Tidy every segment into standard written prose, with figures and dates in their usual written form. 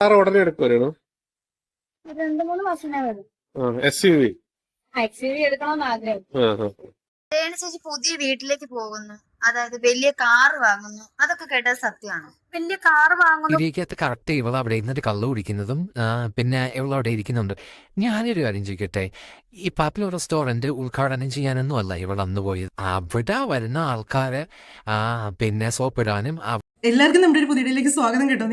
Car ഉടനെ എടുക്കുമായിരുന്നു. 2-3 മാസത്തിനകം വരും. SUV. XUV എടുക്കണമെന്ന് ആഗ്രഹം. രേണു ചേച്ചി പുതിയ വീട്ടിലേക്ക് പോകുന്നു, അതായത് വലിയ കാർ വാങ്ങുന്നു, അതൊക്കെ കേട്ടത് സത്യമാണ്? വലിയ കാർ വാങ്ങുന്നു. ഇതിലേക്കകത്ത് കറക്റ്റ് ഇവൾ അവിടെ ഇരുന്നിട്ട് കള്ളു കുടിക്കുന്നതും പിന്നെ ഇവൾ അവിടെ ഇരിക്കുന്നുണ്ട്. ഞാനൊരു കാര്യം ചോദിക്കട്ടെ, ഈ പാപ്പുലർ റെസ്റ്റോറൻറ്റ് ഉദ്ഘാടനം ചെയ്യാനൊന്നും അല്ല ഇവൾ അന്ന് പോയത്. അവിടെ വരുന്ന ആൾക്കാരെ പിന്നെ സോപ്പിടാനും എല്ലാവർക്കും നമ്മുടെ ഒരു പുതിയ വീഡിയോയിലേക്ക് സ്വാഗതം. കേട്ടോ,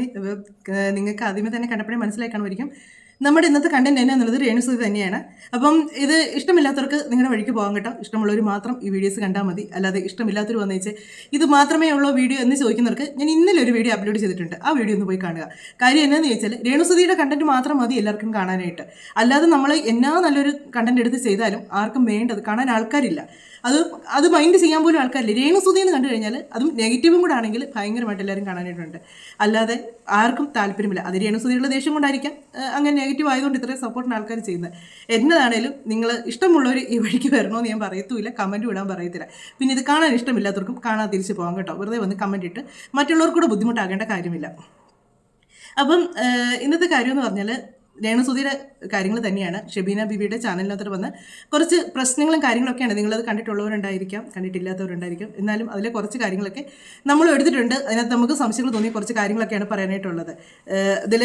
നിങ്ങൾക്ക് ആദ്യമേ തന്നെ കണ്ടപ്പോഴേ മനസ്സിലായി കാണുമായിരിക്കും നമ്മുടെ ഇന്നത്തെ കണ്ടന്റ് എന്നുള്ളത് രേണുസുതി തന്നെയാണ്. അപ്പം ഇത് ഇഷ്ടമില്ലാത്തവർക്ക് നിങ്ങളുടെ വഴിക്ക് പോകാൻ കേട്ടോ. ഇഷ്ടമുള്ളവർ മാത്രം ഈ വീഡിയോസ് കണ്ടാൽ മതി. അല്ലാതെ ഇഷ്ടമില്ലാത്തവർ വന്നു വെച്ച് ഇത് മാത്രമേ ഉള്ളൂ വീഡിയോ എന്ന് ചോദിക്കുന്നവർക്ക് ഞാൻ ഇന്നലെ ഒരു വീഡിയോ അപ്ലോഡ് ചെയ്തിട്ടുണ്ട്. ആ വീഡിയോ ഒന്ന് പോയി കാണുക. കാര്യം എന്നാന്ന് ചോദിച്ചാൽ രേണുസുതിയുടെ കണ്ടന്റ് മാത്രം മതി എല്ലാവർക്കും കാണാനായിട്ട്. അല്ലാതെ നമ്മൾ എന്നാ നല്ലൊരു കണ്ടന്റ് എടുത്ത് ചെയ്താലും ആർക്കും വേണ്ടത് കാണാൻ ആൾക്കാരില്ല. അത് മൈൻഡ് ചെയ്യാൻ പോലും ആൾക്കാരില്ല. രേണുസുതി എന്ന് കണ്ടു കഴിഞ്ഞാൽ അതും നെഗറ്റീവും കൂടെ ആണെങ്കിൽ ഭയങ്കരമായിട്ട് എല്ലാവരും കാണാനായിട്ടുണ്ട്. അല്ലാതെ ആർക്കും താല്പര്യമില്ല. അത് രേണുസുതിയുള്ള ദേഷ്യം കൊണ്ടായിരിക്കാം അങ്ങനെ നെഗറ്റീവ് ആയതുകൊണ്ട് ഇത്രയും സപ്പോർട്ടിന് ആൾക്കാർ ചെയ്യുന്നത്. എന്നതാണേലും നിങ്ങൾ ഇഷ്ടമുള്ളവർ ഈ വഴിക്ക് വരണമെന്ന് ഞാൻ പറയത്തുമില്ല, കമൻറ്റ് വിടാൻ പറയത്തില്ല. പിന്നെ ഇത് കാണാൻ ഇഷ്ടമില്ലാത്തവർക്കും കാണാൻ തിരിച്ച് പോകാം കേട്ടോ. വെറുതെ വന്ന് കമൻറ്റ് ഇട്ട് മറ്റുള്ളവർക്കൂടെ ബുദ്ധിമുട്ടാകേണ്ട കാര്യമില്ല. അപ്പം ഇന്നത്തെ കാര്യം എന്ന് പറഞ്ഞാൽ രേണുസുതിയുടെ കാര്യങ്ങൾ തന്നെയാണ്. ഷെബീന ബീബിയുടെ ചാനലിനകത്ത് വന്ന് കുറച്ച് പ്രശ്നങ്ങളും കാര്യങ്ങളൊക്കെയാണ്. നിങ്ങളത് കണ്ടിട്ടുള്ളവരുണ്ടായിരിക്കാം, കണ്ടിട്ടില്ലാത്തവരുണ്ടായിരിക്കും. എന്നാലും അതിലെ കുറച്ച് കാര്യങ്ങളൊക്കെ നമ്മൾ എടുത്തിട്ടുണ്ട്. അതിനകത്ത് നമുക്ക് സംശയങ്ങൾ തോന്നിയ കുറച്ച് കാര്യങ്ങളൊക്കെയാണ് പറയാനായിട്ടുള്ളത്. ഇതിൽ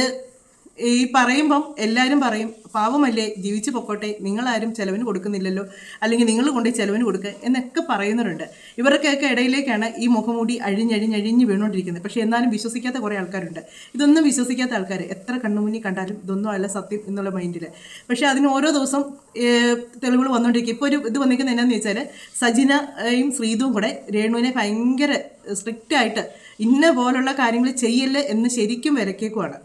ഈ പറയുമ്പം എല്ലാവരും പറയും പാവമല്ലേ, ജീവിച്ച് പൊക്കോട്ടെ, നിങ്ങളാരും ചിലവിന് കൊടുക്കുന്നില്ലല്ലോ, അല്ലെങ്കിൽ നിങ്ങൾ കൊണ്ട് ചിലവിന് കൊടുക്കുക എന്നൊക്കെ പറയുന്നവരുണ്ട്. ഇവർക്കൊക്കെ ഇടയിലേക്കാണ് ഈ മുഖംമൂടി അഴിഞ്ഞഴിഞ്ഞഴിഞ്ഞ് വീണുകൊണ്ടിരിക്കുന്നത്. പക്ഷേ എന്നാലും വിശ്വസിക്കാത്ത കുറേ ആൾക്കാരുണ്ട്. ഇതൊന്നും വിശ്വസിക്കാത്ത ആൾക്കാർ എത്ര കണ്ണുമുന്നിൽ കണ്ടാലും ഇതൊന്നും അല്ല സത്യം എന്നുള്ള മൈൻഡിൽ. പക്ഷേ അതിന് ഓരോ ദിവസം തെളിവുകൾ വന്നുകൊണ്ടിരിക്കും. ഇപ്പോൾ ഒരു ഇത് വന്നിരിക്കുന്നത് എന്നാന്ന് വെച്ചാൽ സജിനയും ശ്രീതുവും കൂടെ രേണുവിനെ ഭയങ്കര സ്ട്രിക്റ്റായിട്ട് ഇന്ന പോലുള്ള കാര്യങ്ങൾ ചെയ്യല്ലേ എന്ന് ശരിക്കും വിലക്കേക്കുവാണ്.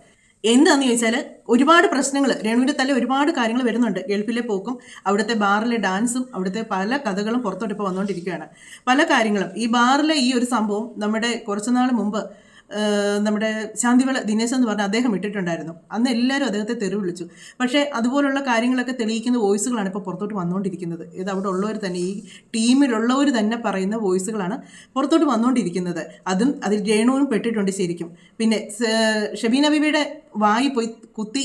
എന്താന്ന് ചോദിച്ചാൽ ഒരുപാട് പ്രശ്നങ്ങൾ രേണുവിൻ്റെ തല ഒരുപാട് കാര്യങ്ങൾ വരുന്നുണ്ട്. ഗൾഫിലെ പോക്കും അവിടുത്തെ ബാറിലെ ഡാൻസും അവിടുത്തെ പല കഥകളും പുറത്തോട്ട് ഇപ്പോൾ വന്നുകൊണ്ടിരിക്കുകയാണ്. പല കാര്യങ്ങളും ഈ ബാറിലെ ഈ ഒരു സംഭവം നമ്മുടെ കുറച്ചുനാൾ മുമ്പ് നമ്മുടെ ശാന്തിവിള ദിനേശ് എന്ന് പറഞ്ഞ അദ്ദേഹം ഇട്ടിട്ടുണ്ടായിരുന്നു. അന്ന് എല്ലാവരും അദ്ദേഹത്തെ തെറി വിളിച്ചു. പക്ഷേ അതുപോലുള്ള കാര്യങ്ങളൊക്കെ തെളിയിക്കുന്ന വോയിസുകളാണ് ഇപ്പോൾ പുറത്തോട്ട് വന്നുകൊണ്ടിരിക്കുന്നത്. ഇത് അവിടെ ഉള്ളവർ തന്നെ, ഈ ടീമിലുള്ളവർ തന്നെ പറയുന്ന വോയിസുകളാണ് പുറത്തോട്ട് വന്നുകൊണ്ടിരിക്കുന്നത്. അതിൽ രേണുവും പെട്ടിട്ടുണ്ട് ശരിക്കും. പിന്നെ ഷെബീന ബീബിയുടെ വായി പോയി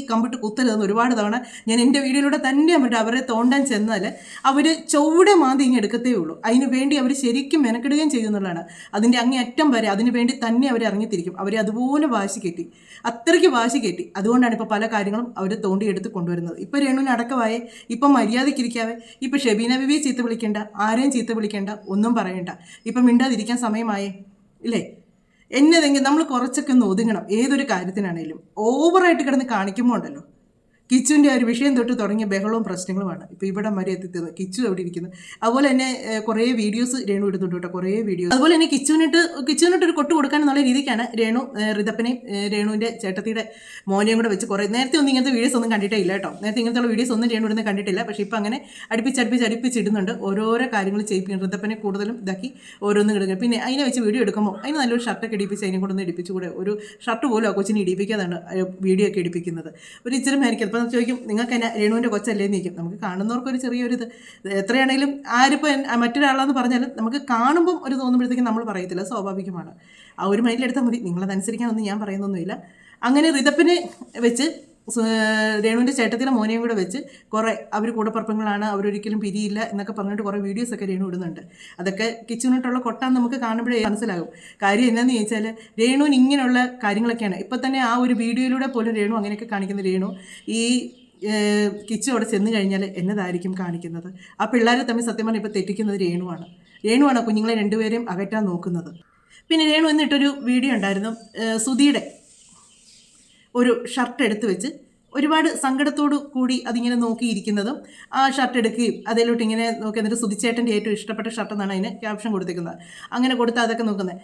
കമ്പിട്ട് കുത്തരുതെന്ന് ഒരുപാട് തവണ ഞാൻ എൻ്റെ വീഡിയോയിലൂടെ തന്നെ പറ്റും. അവരെ തോണ്ടാൻ ചെന്നാൽ അവർ ചുവടെ മാന്തി ഇങ്ങനെ എടുക്കത്തേ ഉള്ളൂ. അതിന് വേണ്ടി അവർ ശരിക്കും മെനക്കെടുകയും ചെയ്യുന്നുള്ളതാണ്. അതിൻ്റെ അങ്ങേയറ്റം വരെ അതിന് വേണ്ടി തന്നെ അവർ ഇറങ്ങിത്തിരിക്കും. അവരെ അതുപോലെ വാശി കെട്ടി, അത്രയ്ക്ക് വാശി കെട്ടി. അതുകൊണ്ടാണ് ഇപ്പോൾ പല കാര്യങ്ങളും അവർ തോണ്ടിയെടുത്ത് കൊണ്ടുവരുന്നത്. ഇപ്പോൾ രേണുവിന് അടക്കമായേ, ഇപ്പം മര്യാദയ്ക്കിരിക്കാവേ. ഇപ്പം ഷെബീന ബീബിയെ ചീത്ത വിളിക്കേണ്ട, ആരെയും ചീത്ത വിളിക്കേണ്ട, ഒന്നും പറയണ്ട. ഇപ്പം മിണ്ടാതിരിക്കാൻ സമയമായേ ഇല്ലേ? എന്നതെങ്കിൽ നമ്മൾ കുറച്ചൊക്കെ ഒന്ന് ഒതുങ്ങണം. ഏതൊരു കാര്യത്തിനാണേലും ഓവറായിട്ട് കിടന്ന് കാണിക്കുമ്പോൾ ഉണ്ടല്ലോ. കിച്ചുവിൻ്റെ ഒരു വിഷയം തൊട്ട് തുടങ്ങിയ ബഹളവും പ്രശ്നങ്ങളുമാണ് ഇപ്പോൾ ഇവിടെ വരെ എത്തിത്തീർന്നത്. കിച്ചു എവിടെ ഇരിക്കുന്നു. അതുപോലെ തന്നെ കുറേ വീഡിയോസ് രേണു ഇടുന്നുണ്ട് കേട്ടോ, കുറേ വീഡിയോസ്. അതുപോലെ തന്നെ കിച്ചുവിനിട്ടൊരു കൊട്ട് കൊടുക്കാൻ എന്നുള്ള രീതിക്കാണ് രേണു ഋതപ്പനെയും രേണുവിൻ്റെ ചേട്ടത്തിയുടെ മോനെയും കൂടെ വെച്ച് കുറേ നേരത്തെ ഒന്നും ഇങ്ങനത്തെ വീഡിയോസ് ഒന്നും കണ്ടിട്ടേ ഇല്ല കേട്ടോ. നേരത്തെ ഇങ്ങനത്തെ വീഡിയോസ് ഒന്നും രേണു ഇടുന്നത് കണ്ടിട്ടില്ല. പക്ഷേ ഇപ്പം അങ്ങനെ അടുപ്പിച്ചിടുന്നുണ്ട്. ഓരോരോ കാര്യങ്ങൾ ചെയ്യിപ്പിക്കും. ഋതപ്പനെ കൂടുതലും ഇതാക്കി ഓരോന്നും ഇടുക. പിന്നെ അതിനെ വെച്ച് വീഡിയോ എടുക്കുമ്പോൾ അതിന് നല്ലൊരു ഷർട്ടൊക്കെ ഇടിപ്പിച്ച് അതിനെ കൊണ്ടൊന്ന് ഇടിപ്പിച്ചുകൂടെ. ഒരു ഷർട്ട് പോലും ആ കൊച്ചിനെ ഇടിപ്പിക്കാതാണ് വീഡിയോ ഒക്കെ ഇടിപ്പിക്കുന്നത്. ഒരു ഇച്ചിരി മേരിക്കും. അപ്പം ചോദിക്കും നിങ്ങൾക്ക് എന്നെ രേണുവിൻ്റെ കൊച്ചല്ലേ എന്ന് ചോദിക്കും. നമുക്ക് കാണുന്നവർക്കൊരു ചെറിയൊരിത് എത്രയാണെങ്കിലും ആരിപ്പോൾ മറ്റൊരാളാന്ന് പറഞ്ഞാലും നമുക്ക് കാണുമ്പം ഒരു തോന്നുമ്പോഴത്തേക്കും നമ്മൾ പറയത്തില്ല, സ്വാഭാവികമാണ്. ആ ഒരു മൈൻഡിലെടുത്താൽ മതി. നിങ്ങളതനുസരിക്കാനൊന്നും ഞാൻ പറയുന്നൊന്നുമില്ല. അങ്ങനെ ഋതപ്പിനെ വെച്ച് രേണുവിൻ്റെ ചേട്ടത്തിൻ്റെ മോനെയും കൂടെ വെച്ച് കുറേ അവർ കൂടപ്പുറപ്പങ്ങളാണ്, അവരൊരിക്കലും പിരിയില്ല എന്നൊക്കെ പറഞ്ഞിട്ട് കുറേ വീഡിയോസൊക്കെ രേണു ഇടുന്നുണ്ട്. അതൊക്കെ കിച്ചുവിനിട്ടുള്ള കൊട്ടാന്ന് നമുക്ക് കാണുമ്പോഴേ മനസ്സിലാകും. കാര്യം എന്നാന്ന് ചോദിച്ചാൽ രേണുവിന് ഇങ്ങനെയുള്ള കാര്യങ്ങളൊക്കെയാണ്. ഇപ്പം തന്നെ ആ ഒരു വീഡിയോയിലൂടെ പോലും രേണു അങ്ങനെയൊക്കെ കാണിക്കുന്ന രേണു ഈ കിച്ചു അവിടെ ചെന്ന് കഴിഞ്ഞാൽ എന്നതായിരിക്കും കാണിക്കുന്നത്. ആ പിള്ളേരെ തമ്മിൽ സത്യം പറഞ്ഞാൽ ഇപ്പോൾ തെറ്റിക്കുന്നത് രേണുവാണ് കുഞ്ഞുങ്ങളെ രണ്ടുപേരെയും അകറ്റാൻ നോക്കുന്നത്. പിന്നെ രേണു എന്നിട്ടൊരു വീഡിയോ ഉണ്ടായിരുന്നു. സുധിയുടെ ഒരു ഷർട്ട് എടുത്ത് വെച്ച് ഒരുപാട് സങ്കടത്തോടു കൂടി അതിങ്ങനെ നോക്കിയിരിക്കുന്നതും ആ ഷർട്ട് എടുക്കുകയും അതിലോട്ട് ഇങ്ങനെ നോക്കി. എന്നിട്ട് സുധിച്ചേട്ടൻ്റെ ഏറ്റവും ഇഷ്ടപ്പെട്ട ഷർട്ട് എന്നാണ് അതിന് ക്യാപ്ഷൻ കൊടുത്തിരിക്കുന്നത്. അങ്ങനെ കൊടുത്ത് അതൊക്കെ നോക്കുന്നത്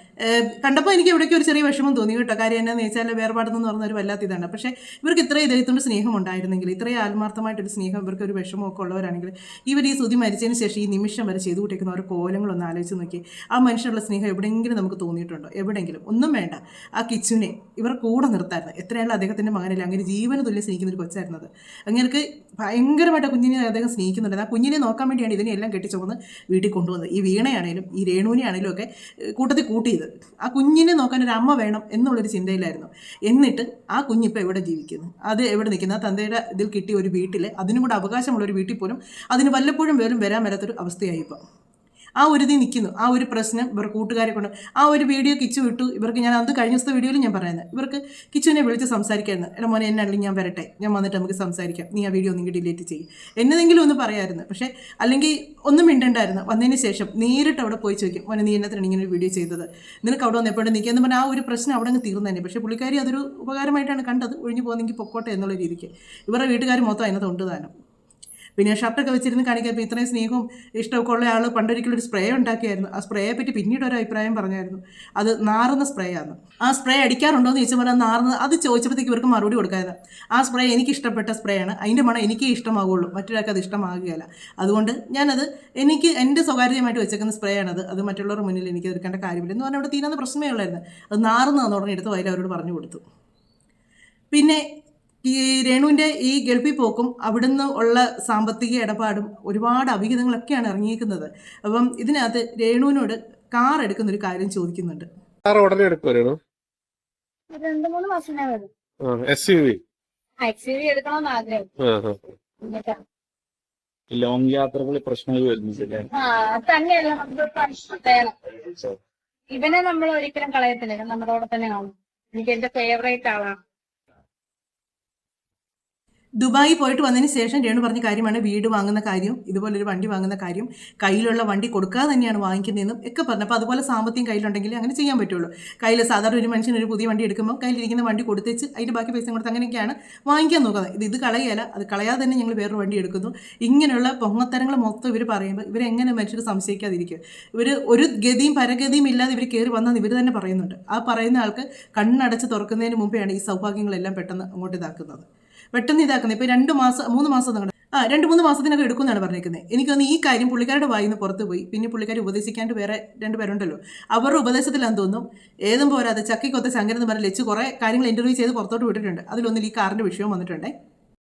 കണ്ടപ്പോൾ എനിക്ക് എവിടേക്കും ഒരു ചെറിയ വിഷമം തോന്നി കേട്ടോ. കാര്യം എന്നാന്ന് വെച്ചാൽ വേർപാടെന്ന് പറഞ്ഞൊരു വല്ലാത്ത ഇതാണ്. പക്ഷേ ഇവർക്ക് ഇത്രയും ഇദ്ദേഹത്തോട് സ്നേഹം ഉണ്ടായിരുന്നെങ്കിൽ, ഇത്രയും ആത്മാർത്ഥമായിട്ടൊരു സ്നേഹം, ഇവർക്ക് ഒരു വിഷമമൊക്കെ ഉള്ളവരാണെങ്കിൽ ഇവർ ഈ സുധി മരിച്ചതിന് ശേഷം ഈ നിമിഷം വരെ ചെയ്തു കൂട്ടിക്കുന്ന ഓരോ കോലങ്ങളൊന്ന് ആലോചിച്ച് നോക്കി. ആ മനുഷ്യനുള്ള സ്നേഹം എവിടെയെങ്കിലും നമുക്ക് തോന്നിയിട്ടുണ്ടോ? എവിടെയെങ്കിലും. ഒന്നും വേണ്ട. ആ കിച്ചുവിനെ ഇവർ കൂടെ നിർത്തായിരുന്നു. എത്രയാണല്ലോ അദ്ദേഹത്തിൻ്റെ മകനല്ലേ അങ്ങനെ ജീവന തുല്യം സ്നേഹിക്കുന്ന ഒരു കൊച്ചായിരുന്നത്. അങ്ങനെയൊക്കെ ഭയങ്കരമായിട്ട് കുഞ്ഞിനെ അദ്ദേഹം സ്നേഹിക്കുന്നുണ്ട്. ആ കുഞ്ഞിനെ നോക്കാൻ വേണ്ടിയാണ് ഇതിനെല്ലാം കെട്ടിച്ചുമന്ന് വീട്ടിൽ കൊണ്ടുവന്നത്. ഈ വീണയാണേലും ഈ രേണുവിനെ ആണെങ്കിലും ഒക്കെ കൂട്ടത്തിൽ കൂട്ടിയത്. ആ കുഞ്ഞിനെ നോക്കാൻ ഒരു അമ്മ വേണം എന്നുള്ളൊരു ചിന്തയിലായിരുന്നു. എന്നിട്ട് ആ കുഞ്ഞിപ്പോൾ എവിടെ ജീവിക്കുന്നു, അത് എവിടെ നിൽക്കുന്നു? ആ തന്തയുടെ ഇതിൽ കിട്ടിയ ഒരു വീട്ടിൽ, അതിനും കൂടെ അവകാശമുള്ളൊരു വീട്ടിൽ പോലും അതിന് വല്ലപ്പോഴും പോലും വരാൻ വരാത്തൊരു അവസ്ഥയായി ഇപ്പോൾ. ആ ഒരു ഇത് നിൽക്കുന്നു. ആ ഒരു പ്രശ്നം ഇവർ കൂട്ടുകാരെ കൊണ്ട് ആ ഒരു വീഡിയോ കിച്ചു വിട്ടു. ഇവർക്ക് ഞാൻ അത് കഴിഞ്ഞ ദിവസത്തെ വീഡിയോയിൽ ഞാൻ പറയുന്നത്, ഇവർക്ക് കിച്ചുവിനെ വിളിച്ച് സംസാരിക്കായിരുന്നു. എടാ മോനെ എന്നാണെങ്കിൽ ഞാൻ വരട്ടെ, ഞാൻ വന്നിട്ട് നമുക്ക് സംസാരിക്കാം, നീ ആ വീഡിയോ ഒന്നെങ്കിൽ ഡിലീറ്റ് ചെയ്യും, എന്തെങ്കിലും ഒന്ന് പറയാമായിരുന്നു. പക്ഷേ അല്ലെങ്കിൽ ഒന്നും മിണ്ടണ്ടായിരുന്നു. വന്നതിന് ശേഷം നേരിട്ട് അവിടെ പോയി ചോദിക്കും, മോനെ നീ എന്നത്തിനാണ് ഇങ്ങനെ ഒരു വീഡിയോ ചെയ്തത്, നിനക്ക് അവിടെ വന്ന് എപ്പോഴും നിൽക്കുക എന്ന് പറഞ്ഞാൽ ആ ഒരു പ്രശ്നം അവിടെ അങ്ങ് തീർന്നു തന്നെ. പക്ഷേ പുള്ളിക്കാരി അതൊരു ഉപകാരമായിട്ടാണ് കണ്ടത്. ഒഴിഞ്ഞു പോകുന്നെങ്കിൽ പൊക്കോട്ടെ എന്നുള്ള രീതിക്ക് ഇവരുടെ വീട്ടുകാർ മൊത്തം അതിനകത്ത് ഉണ്ട് താനും. പിന്നെ ഷർട്ടൊക്കെ വെച്ചിരുന്ന് കാണിക്കാൻ ഇപ്പോൾ ഇത്രയും സ്നേഹവും ഇഷ്ടമൊക്കെ ഉള്ള ആൾ പണ്ടൊരിക്കലും ഒരു സ്പ്രേ ഉണ്ടാക്കിയായിരുന്നു. ആ സ്പ്രേയെ പറ്റി പിന്നീട് ഒരു അഭിപ്രായം പറഞ്ഞായിരുന്നു, അത് നാറുന്ന സ്പ്രേ ആണ്. ആ സ്പ്രേ അടിക്കാറുണ്ടോ എന്ന് ചോദിച്ചാൽ പറഞ്ഞാൽ നാറുന്നത്. അത് ചോദിച്ചപ്പോഴത്തേക്ക് ഇവർക്ക് മറുപടി കൊടുക്കായിരുന്നു, ആ സ്പ്രേ എനിക്ക് ഇഷ്ടപ്പെട്ട സ്പ്രേ ആണ്, അതിൻ്റെ മണം എനിക്കേ ഇഷ്ടമാകുള്ളൂ, മറ്റൊരാൾക്ക് അത് ഇഷ്ടമാകുകയില്ല, അതുകൊണ്ട് ഞാനത് എനിക്ക് എൻ്റെ സ്വകാര്യമായിട്ട് വെച്ചേക്കുന്ന സ്പ്രേ ആണത്, അത് മറ്റുള്ളവരുടെ മുന്നിൽ എനിക്ക് എടുക്കേണ്ട കാര്യമില്ല എന്ന് പറഞ്ഞാൽ അവിടെ തീരുന്ന പ്രശ്നമേ ഉള്ളായിരുന്നു. അത് നാറുന്നതെന്ന് പറഞ്ഞ് എടുത്ത് വയൽ അവരോട് പറഞ്ഞു കൊടുത്തു. പിന്നെ ഈ രേണുവിൻ്റെ ഈ ഗൾഫിൽ പോക്കും അവിടുന്ന് ഉള്ള സാമ്പത്തിക ഇടപാടും ഒരുപാട് അഭിഹിതങ്ങളൊക്കെയാണ് ഇറങ്ങിയിരിക്കുന്നത്. അപ്പം ഇതിനകത്ത് രേണുവിനോട് കാർ എടുക്കുന്നൊരു കാര്യം ചോദിക്കുന്നുണ്ട്. ഉടനെ എടുക്കുവായിരുന്നു. 2-3 മാസമേ വരും. SUV XUV എടുക്കണമെന്ന് ആഗ്രഹം. ലോങ് യാത്രകളിൽ പ്രശ്നങ്ങൾ വരുന്നില്ല. തന്നെയല്ല നമുക്ക് പ്രശ്നം വേണം. ഇവനെ നമ്മൾ ഒരിക്കലും കളയത്തില്ല, നമ്മുടെ കൂടെ തന്നെ കാണും. എനിക്ക് എന്റെ ഫേവറേറ്റ് ആളാണ്. ദുബായി പോയിട്ട് വന്നതിന് ശേഷം രേണു പറഞ്ഞ കാര്യമാണ് വീട് വാങ്ങുന്ന കാര്യം, ഇതുപോലൊരു വണ്ടി വാങ്ങുന്ന കാര്യം, കയ്യിലുള്ള വണ്ടി കൊടുക്കാതെ തന്നെയാണ് വാങ്ങിക്കുന്നതെന്നും ഒക്കെ പറഞ്ഞു. അപ്പോൾ അതുപോലെ സാമ്പത്തികം കയ്യിലുണ്ടെങ്കിൽ അങ്ങനെ ചെയ്യാൻ പറ്റുള്ളൂ. കയ്യിൽ സാധാരണ ഒരു മനുഷ്യൻ ഒരു പുതിയ വണ്ടി എടുക്കുമ്പോൾ കയ്യിലിരിക്കുന്ന വണ്ടി കൊടുത്തേച്ച് അതിൻ്റെ ബാക്കി പൈസ കൊടുത്ത് അങ്ങനെയൊക്കെയാണ് വാങ്ങിക്കാൻ നോക്കുന്നത്. ഇത് കളയല്ല, അത് കളയാതെ തന്നെ ഞങ്ങൾ വേറൊരു വണ്ടി എടുക്കുന്നു. ഇങ്ങനെയുള്ള പൊങ്ങത്തരങ്ങൾ മൊത്തം ഇവർ പറയുമ്പോൾ ഇവരെങ്ങനെ മനുഷ്യർ സംശയിക്കാതിരിക്കും? ഇവർ ഒരു ഗതിയും പരഗതിയും ഇല്ലാതെ ഇവർ കയറി വന്നാൽ ഇവർ തന്നെ പറയുന്നുണ്ട്. ആ പറയുന്ന ആൾക്ക് കണ്ണടച്ച് തുറക്കുന്നതിന് മുമ്പെയാണ് ഈ സൗഭാഗ്യങ്ങളെല്ലാം പെട്ടെന്ന് അങ്ങോട്ട് ഇതാക്കുന്നത്. ഇപ്പോൾ 2 മാസം 3 മാസം 2-3 മാസത്തിനൊക്കെ എടുക്കുമെന്നാണ് പറഞ്ഞിരിക്കുന്നത്. എനിക്ക് തോന്നുന്നു ഈ കാര്യം പുള്ളിക്കാരുടെ വായിന്ന് പുറത്ത് പോയി. പിന്നെ പുള്ളിക്കാർ ഉപദേശിക്കാണ്ട് വേറെ 2 പേരുണ്ടല്ലോ, അവരുടെ ഉപദേശത്തിലാന്ന് തോന്നും. ഏതും പോരാതെ ചക്കിക്കൊത്ത ശങ്കരെന്ന് പറഞ്ഞ് ലച്ച് കുറേ കാര്യങ്ങൾ ഇന്റർവ്യൂ ചെയ്ത് പുറത്തോട്ട് വിട്ടിട്ടുണ്ട്. അതിലൊന്നിൽ ഈ കാറിന്റെ വിഷയം വന്നിട്ടുണ്ടേ.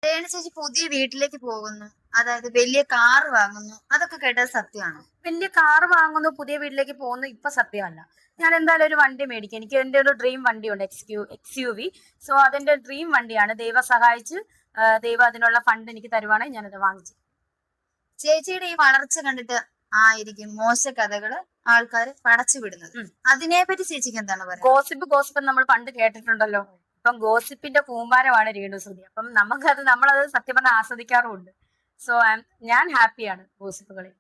രേണു ചേച്ചി പുതിയ വീട്ടിലേക്ക് പോകുന്നു, അതായത് വലിയ കാർ വാങ്ങുന്നു, അതൊക്കെ കേട്ടത് സത്യമാണ്? വലിയ കാർ വാങ്ങുന്നു, പുതിയ വീട്ടിലേക്ക് പോകുന്നു ഇപ്പൊ സത്യമല്ല. ഞാൻ എന്തായാലും ഒരു വണ്ടി മേടിക്കും. എനിക്ക് എന്റെ ഒരു ഡ്രീം വണ്ടിയുണ്ട്, XUV. സോ അതെന്റെ ഡ്രീം വണ്ടിയാണ്. ദൈവം സഹായിച്ച് ദൈവം അതിനുള്ള ഫണ്ട് എനിക്ക് തരുവാണെങ്കിൽ ഞാനത് വാങ്ങിച്ചു. ചേച്ചിയുടെ ഈ വളർച്ച കണ്ടിട്ട് ആയിരിക്കും മോശ കഥകള് ആൾക്കാർ പടച്ചു വിടുന്നത്. അതിനെപ്പറ്റി ചേച്ചിക്ക് എന്താണ് പറയുക? ഗോസിപ്പ് നമ്മൾ പണ്ട് കേട്ടിട്ടുണ്ടല്ലോ. ഇപ്പം ഗോസിപ്പിന്റെ കൂമ്പാരമാണ് രേണുസുതി. അപ്പം നമ്മളത് സത്യം പറഞ്ഞാൽ ആസ്വദിക്കാറുമുണ്ട്. സോ ഞാൻ ഹാപ്പിയാണ് ഗോസിപ്പുകളിൽ.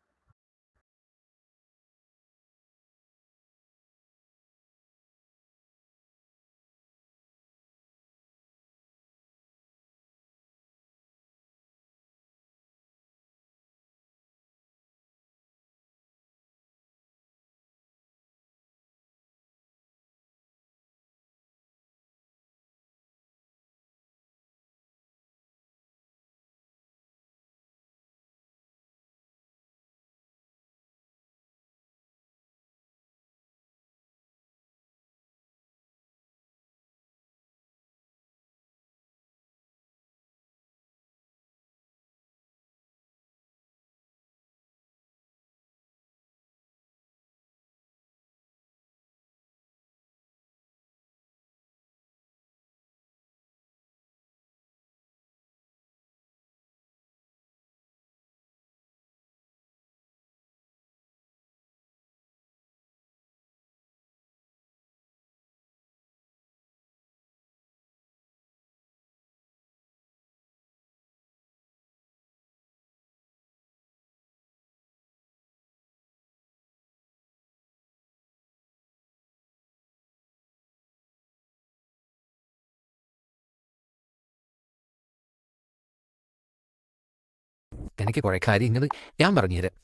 എനിക്ക് കുറെ കാര്യങ്ങൾ ഞാൻ പറഞ്ഞുതരാം.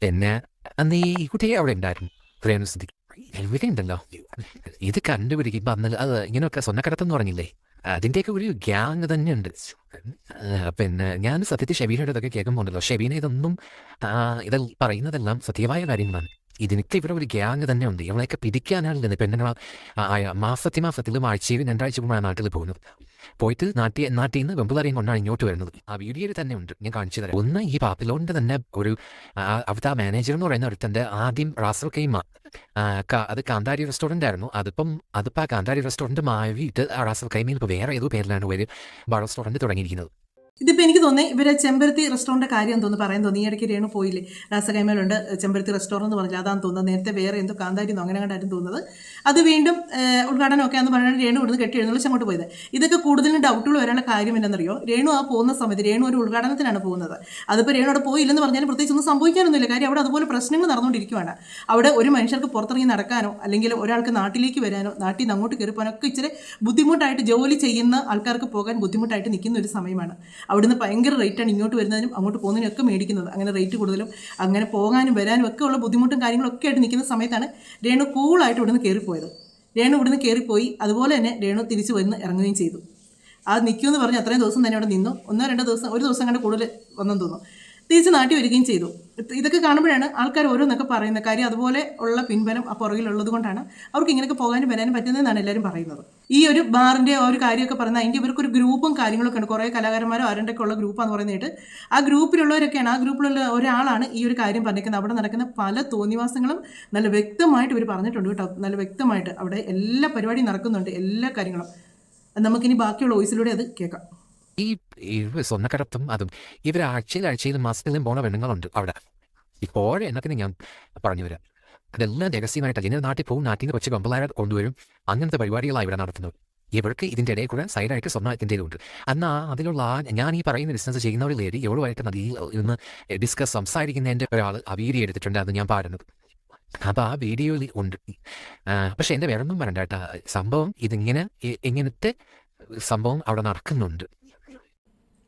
പിന്നെ അന്ന് ഈ കുട്ടിയെ അവിടെ ഉണ്ടായിരുന്നു, രേണുസുതി. ഇവിടെ ഉണ്ടല്ലോ, ഇത് കണ്ടുപിടിക്കുമ്പോൾ അന്ന് അത് ഇങ്ങനെയൊക്കെ സ്വർണ്ണക്കടത്തെന്ന് പറഞ്ഞില്ലേ, അതിൻ്റെയൊക്കെ ഒരു ഗ്യാങ് തന്നെയുണ്ട്. പിന്നെ ഞാൻ സത്യത്തിൽ ഷെബീനയുടെ ഇതൊക്കെ കേൾക്കുമ്പോണ്ടല്ലോ, ഷെബീന ഇതൊന്നും ഇത് പറയുന്നതെല്ലാം സത്യമായ കാര്യങ്ങളാണ്. ഇതിനൊക്കെ ഇവിടെ ഒരു ഗ്യാങ് തന്നെ ഉണ്ട്. ഇവളെയൊക്കെ പിടിക്കാനാണ് പെണ്ണുങ്ങൾ മാസത്തിലും ആഴ്ചയിലും 2 ആഴ്ച മുമ്പാണ് നാട്ടിൽ പോകുന്നത്. പോയിട്ട് നാട്ടിൽ നിന്ന് വെമ്പുളറിയും കൊണ്ടാണ് ഇങ്ങോട്ട് വരുന്നത്. ആ വീഡിയോയിൽ തന്നെ ഉണ്ട്, ഞാൻ കാണിച്ചു തരാം. ഒന്ന് ഈ പാപ്പിലോണിൻ്റെ തന്നെ ഒരു അവിടുത്തെ ആ മാനേജർ എന്ന് പറയുന്ന ഒരുത്തൻ്റെ ആദ്യം റാസൽ കൈമ അത് കാന്താരി റെസ്റ്റോറൻ്റ് ആയിരുന്നു. അതിപ്പോൾ ആ കാന്താരി റെസ്റ്റോറൻറ്റ് മാറിയിട്ട് ആ റാസൽ കൈമയിൽ ഇപ്പോൾ വേറെ ഏതോ പേരിലാണ് ഒരു ബാർ റെസ്റ്റോറൻറ്റ് തുടങ്ങിയിരിക്കുന്നത്. ഇതിപ്പോൾ എനിക്ക് തോന്നി ഇവരെ ചെമ്പരത്തി റെസ്റ്റോറൻറ്റ് കാര്യം തോന്നുന്നു പറയാൻ തോന്നി. ഈ ഇടയ്ക്ക് രേണു പോയില്ലേ, രാസകൈമയിലുണ്ട് ചെമ്പരത്തി റെസ്റ്റോറൻറ്റ് എന്ന് പറഞ്ഞാൽ അതാണ് തോന്നുന്നത്. നേരത്തെ വേറെ എന്തോ കാന്താരിന്നോ അങ്ങനെ കണ്ടായിരുന്നു തോന്നുന്നത്. അത് വീണ്ടും ഉദ്ഘാടനമൊക്കെ എന്ന് പറഞ്ഞാൽ രേണു ഇവിടുന്ന് കെട്ടി എഴുന്നള്ളിച്ച് അങ്ങോട്ട് പോയത്. ഇതൊക്കെ കൂടുതലും ഡൗട്ടുകൾ വരാനുള്ള കാര്യം എന്താണെന്നറിയോ, രേണു ആ പോകുന്ന സമയത്ത് രേണു ഒരു ഉദ്ഘാടനത്തിനാണ് പോകുന്നത്. അതിപ്പോൾ രേണു അവിടെ പോയില്ലെന്ന് പറഞ്ഞാലും പ്രത്യേകിച്ച് ഒന്നും സംഭവിക്കാനൊന്നുമില്ല. കാര്യം അവിടെ അതുപോലെ പ്രശ്നങ്ങൾ നടന്നുകൊണ്ടിരിക്കുകയാണ്. അവിടെ ഒരു മനുഷ്യർക്ക് പുറത്തിറങ്ങി നടക്കാനോ അല്ലെങ്കിൽ ഒരാൾക്ക് നാട്ടിലേക്ക് വരാനോ നാട്ടിൽ നിന്ന് അങ്ങോട്ട് കയറി പോകാനോ ഒക്കെ ഇച്ചിരി ബുദ്ധിമുട്ടായിട്ട്, ജോലി ചെയ്യുന്ന ആൾക്കാർക്ക് പോകാൻ ബുദ്ധിമുട്ടായിട്ട് നിൽക്കുന്ന ഒരു സമയമാണ്. അവിടുന്ന് ഭയങ്കര റേറ്റാണ് ഇങ്ങോട്ട് വരുന്നതിനും അങ്ങോട്ട് പോകുന്നതിനും ഒക്കെ മേടിക്കുന്നത്. അങ്ങനെ റേറ്റ് കൂടുതലും അങ്ങനെ പോകാനും വരാനും ഒക്കെ ഉള്ള ബുദ്ധിമുട്ടും കാര്യങ്ങളൊക്കെ ആയിട്ട് നിൽക്കുന്ന സമയത്താണ് രേണു കൂളായിട്ട് ഇവിടുന്ന് കയറിപ്പോയത്. രേണു ഇവിടുന്ന് കയറിപ്പോയി, അതുപോലെ തന്നെ രേണു തിരിച്ചു വന്ന് ഇറങ്ങുകയും ചെയ്തു. ആ നിൽക്കുമെന്ന് പറഞ്ഞ് അത്രയും ദിവസം തന്നെ അവിടെ നിന്നു. 1-2 ദിവസം, ഒരു ദിവസം കണ്ട് കൂടുതൽ വന്നെന്ന് തോന്നുന്നു. തിരിച്ച് നാട്ടിൽ വരികയും ചെയ്തു. ഇതൊക്കെ കാണുമ്പോഴാണ് ആൾക്കാർ ഓരോന്നൊക്കെ പറയുന്ന കാര്യം. അതുപോലെ ഉള്ള പിൻബലം ആ പുറകിലുള്ളത് കൊണ്ടാണ് അവർക്ക് ഇങ്ങനെയൊക്കെ പോകാനും വരാനും പറ്റുന്നതെന്നാണ് എല്ലാവരും പറയുന്നത്. ഈ ഒരു ബാറിൻ്റെ ഒരു കാര്യമൊക്കെ പറയുന്നത് അതിൻ്റെ ഇവർക്കൊരു ഗ്രൂപ്പും കാര്യങ്ങളൊക്കെ ഉണ്ട്. കുറേ കലാകാരന്മാരോ ആരുടെയൊക്കെ ഉള്ള ഗ്രൂപ്പാന്ന് പറയുന്നതായിട്ട് ആ ഗ്രൂപ്പിലുള്ളവരൊക്കെയാണ്, ആ ഗ്രൂപ്പിലുള്ള ഒരാളാണ് ഈ ഒരു കാര്യം പറഞ്ഞിരിക്കുന്നത്. അവിടെ നടക്കുന്ന പല തോന്നിവാസങ്ങളും നല്ല വ്യക്തമായിട്ട് ഇവർ പറഞ്ഞിട്ടുണ്ട് കേട്ടോ. നല്ല വ്യക്തമായിട്ട് അവിടെ എല്ലാ പരിപാടിയും നടക്കുന്നുണ്ട്, എല്ലാ കാര്യങ്ങളും. നമുക്കിനി ബാക്കിയുള്ള വോയിസിലൂടെ അത് കേൾക്കാം. ഈ സ്വർണ്ണക്കടത്തും അതും ഇവർ ആഴ്ചയിലും മാസത്തിലും പോണ പെണ്ണുങ്ങളുണ്ട് അവിടെ. ഇപ്പോൾ എന്നൊക്കെ ഞാൻ പറഞ്ഞു വരാം. അതെല്ലാം രഹസ്യമായിട്ട് അതിൻ്റെ നാട്ടിൽ പോകും, നാട്ടിൽ നിന്ന് കൊച്ചു കമ്പളാരെ കൊണ്ടുവരും. അങ്ങനത്തെ പരിപാടികളാണ് ഇവിടെ നടത്തുന്നത്. ഇവർക്ക് ഇതിൻ്റെ ഇടയിൽ കൂടെ സൈഡായിട്ട് സ്വർണ്ണത്തിൻ്റെ ഉണ്ട്. എന്നാൽ അതിലുള്ള ഞാൻ ഈ പറയുന്ന ബിസിനസ് ചെയ്യുന്നവരിൽ ലേഡി എവളുമായിട്ട് നദിയിൽ ഇന്ന് സംസാരിക്കുന്നതിൻ്റെ ഒരാൾ ആ വീഡിയോ എടുത്തിട്ടുണ്ട്, അത് ഞാൻ പാടുന്നത്. അപ്പോൾ ആ വീഡിയോയിൽ ഉണ്ട്. പക്ഷെ എൻ്റെ വേറൊന്നും പറയണ്ട കേട്ടോ. സംഭവം ഇങ്ങനത്തെ സംഭവം അവിടെ നടക്കുന്നുണ്ട്.